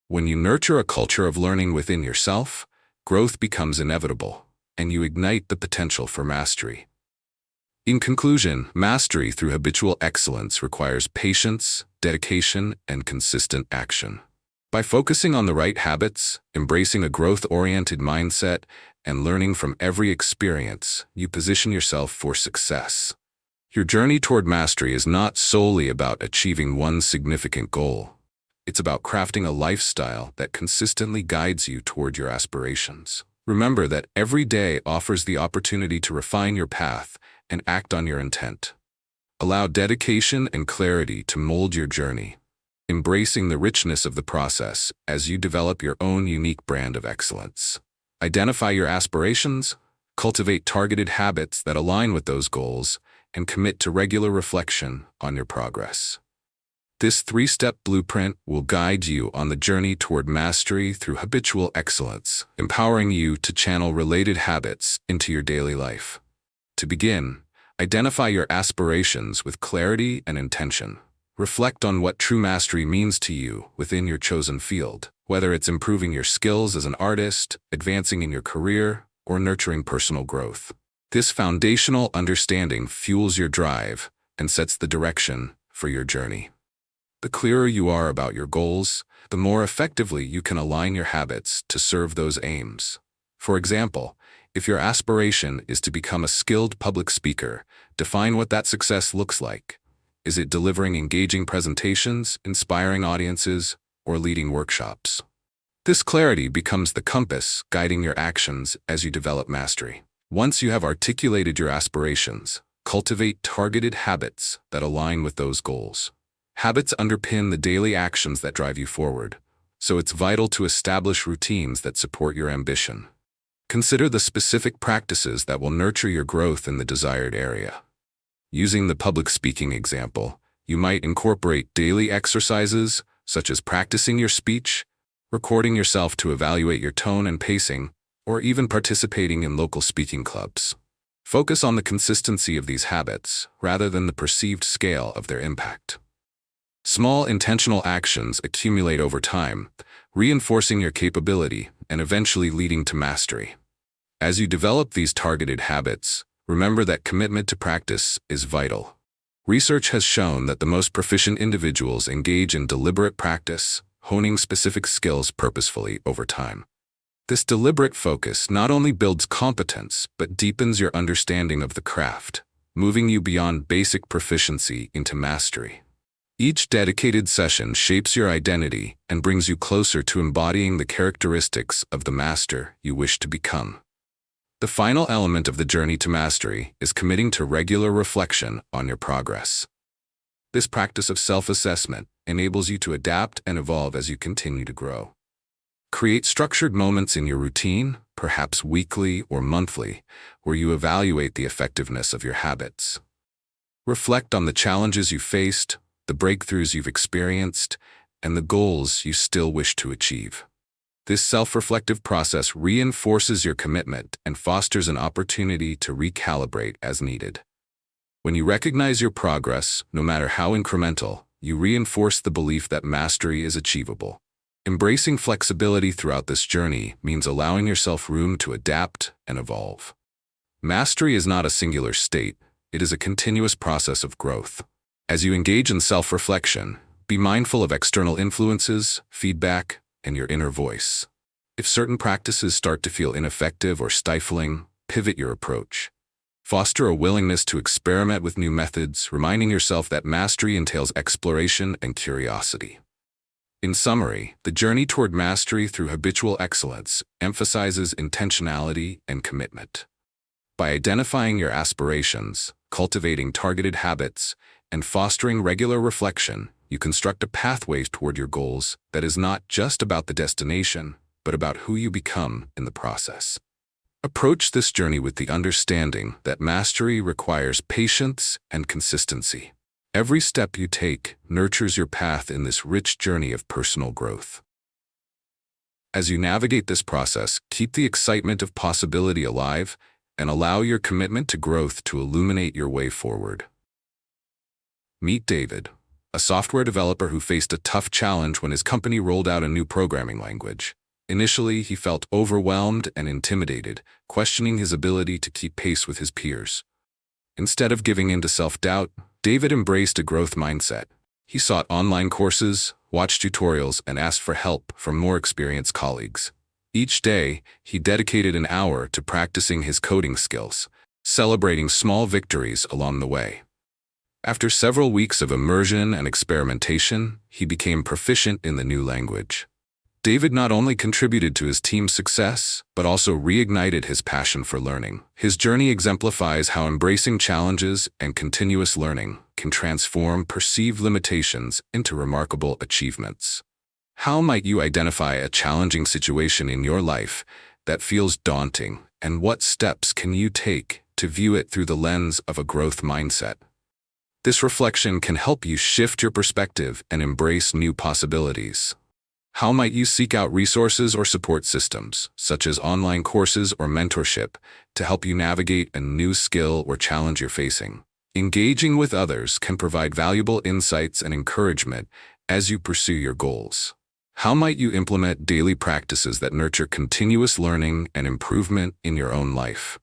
When you nurture a culture of learning within yourself, growth becomes inevitable, and you ignite the potential for mastery. In conclusion, mastery through habitual excellence requires patience, dedication, and consistent action. By focusing on the right habits, embracing a growth-oriented mindset, and learning from every experience, you position yourself for success. Your journey toward mastery is not solely about achieving one significant goal. It's about crafting a lifestyle that consistently guides you toward your aspirations. Remember that every day offers the opportunity to refine your path and act on your intent. Allow dedication and clarity to mold your journey, embracing the richness of the process as you develop your own unique brand of excellence. Identify your aspirations, cultivate targeted habits that align with those goals, and commit to regular reflection on your progress. This 3-step blueprint will guide you on the journey toward mastery through habitual excellence, empowering you to channel related habits into your daily life. To begin, identify your aspirations with clarity and intention. Reflect on what true mastery means to you within your chosen field, whether it's improving your skills as an artist, advancing in your career, or nurturing personal growth. This foundational understanding fuels your drive and sets the direction for your journey. The clearer you are about your goals, the more effectively you can align your habits to serve those aims. For example, if your aspiration is to become a skilled public speaker, define what that success looks like. Is it delivering engaging presentations, inspiring audiences, or leading workshops? This clarity becomes the compass guiding your actions as you develop mastery. Once you have articulated your aspirations, cultivate targeted habits that align with those goals. Habits underpin the daily actions that drive you forward, so it's vital to establish routines that support your ambition. Consider the specific practices that will nurture your growth in the desired area. Using the public speaking example, you might incorporate daily exercises, such as practicing your speech, recording yourself to evaluate your tone and pacing, or even participating in local speaking clubs. Focus on the consistency of these habits rather than the perceived scale of their impact. Small intentional actions accumulate over time, reinforcing your capability and eventually leading to mastery. As you develop these targeted habits, remember that commitment to practice is vital. Research has shown that the most proficient individuals engage in deliberate practice, honing specific skills purposefully over time. This deliberate focus not only builds competence, but deepens your understanding of the craft, moving you beyond basic proficiency into mastery. Each dedicated session shapes your identity and brings you closer to embodying the characteristics of the master you wish to become. The final element of the journey to mastery is committing to regular reflection on your progress. This practice of self-assessment enables you to adapt and evolve as you continue to grow. Create structured moments in your routine, perhaps weekly or monthly, where you evaluate the effectiveness of your habits. Reflect on the challenges you faced, the breakthroughs you've experienced, and the goals you still wish to achieve. This self-reflective process reinforces your commitment and fosters an opportunity to recalibrate as needed. When you recognize your progress, no matter how incremental, you reinforce the belief that mastery is achievable. Embracing flexibility throughout this journey means allowing yourself room to adapt and evolve. Mastery is not a singular state, it is a continuous process of growth. As you engage in self-reflection, be mindful of external influences, feedback, and your inner voice. If certain practices start to feel ineffective or stifling, pivot your approach. Foster a willingness to experiment with new methods, reminding yourself that mastery entails exploration and curiosity. In summary, the journey toward mastery through habitual excellence emphasizes intentionality and commitment. By identifying your aspirations, cultivating targeted habits, and fostering regular reflection, you construct a pathway toward your goals that is not just about the destination, but about who you become in the process. Approach this journey with the understanding that mastery requires patience and consistency. Every step you take nurtures your path in this rich journey of personal growth. As you navigate this process, keep the excitement of possibility alive and allow your commitment to growth to illuminate your way forward. Meet David, a software developer who faced a tough challenge when his company rolled out a new programming language. Initially, he felt overwhelmed and intimidated, questioning his ability to keep pace with his peers. Instead of giving in to self-doubt, David embraced a growth mindset. He sought online courses, watched tutorials, and asked for help from more experienced colleagues. Each day, he dedicated an hour to practicing his coding skills, celebrating small victories along the way. After several weeks of immersion and experimentation, he became proficient in the new language. David not only contributed to his team's success, but also reignited his passion for learning. His journey exemplifies how embracing challenges and continuous learning can transform perceived limitations into remarkable achievements. How might you identify a challenging situation in your life that feels daunting, and what steps can you take to view it through the lens of a growth mindset? This reflection can help you shift your perspective and embrace new possibilities. How might you seek out resources or support systems, such as online courses or mentorship, to help you navigate a new skill or challenge you're facing? Engaging with others can provide valuable insights and encouragement as you pursue your goals. How might you implement daily practices that nurture continuous learning and improvement in your own life?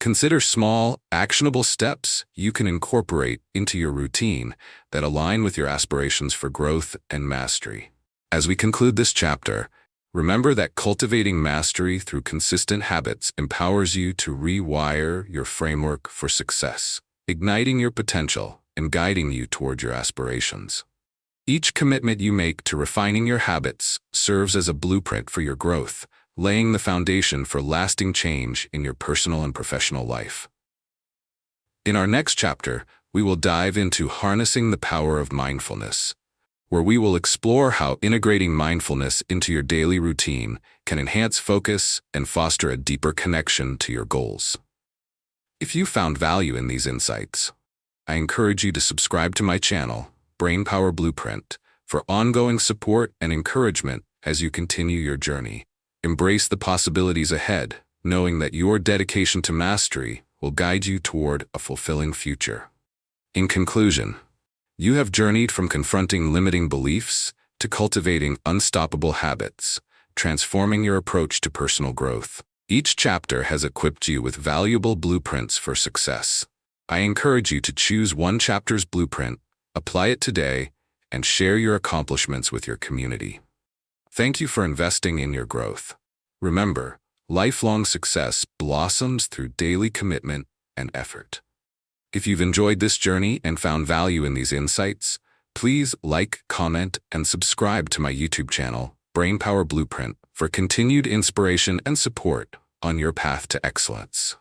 Consider small, actionable steps you can incorporate into your routine that align with your aspirations for growth and mastery. As we conclude this chapter, remember that cultivating mastery through consistent habits empowers you to rewire your framework for success, igniting your potential and guiding you toward your aspirations. Each commitment you make to refining your habits serves as a blueprint for your growth, laying the foundation for lasting change in your personal and professional life. In our next chapter, we will dive into harnessing the power of mindfulness, where we will explore how integrating mindfulness into your daily routine can enhance focus and foster a deeper connection to your goals. If you found value in these insights, I encourage you to subscribe to my channel, Brainpower Blueprint, for ongoing support and encouragement as you continue your journey. Embrace the possibilities ahead, knowing that your dedication to mastery will guide you toward a fulfilling future. In conclusion, you have journeyed from confronting limiting beliefs to cultivating unstoppable habits, transforming your approach to personal growth. Each chapter has equipped you with valuable blueprints for success. I encourage you to choose one chapter's blueprint, apply it today, and share your accomplishments with your community. Thank you for investing in your growth. Remember, lifelong success blossoms through daily commitment and effort. If you've enjoyed this journey and found value in these insights, please like, comment, and subscribe to my YouTube channel, Brainpower Blueprint, for continued inspiration and support on your path to excellence.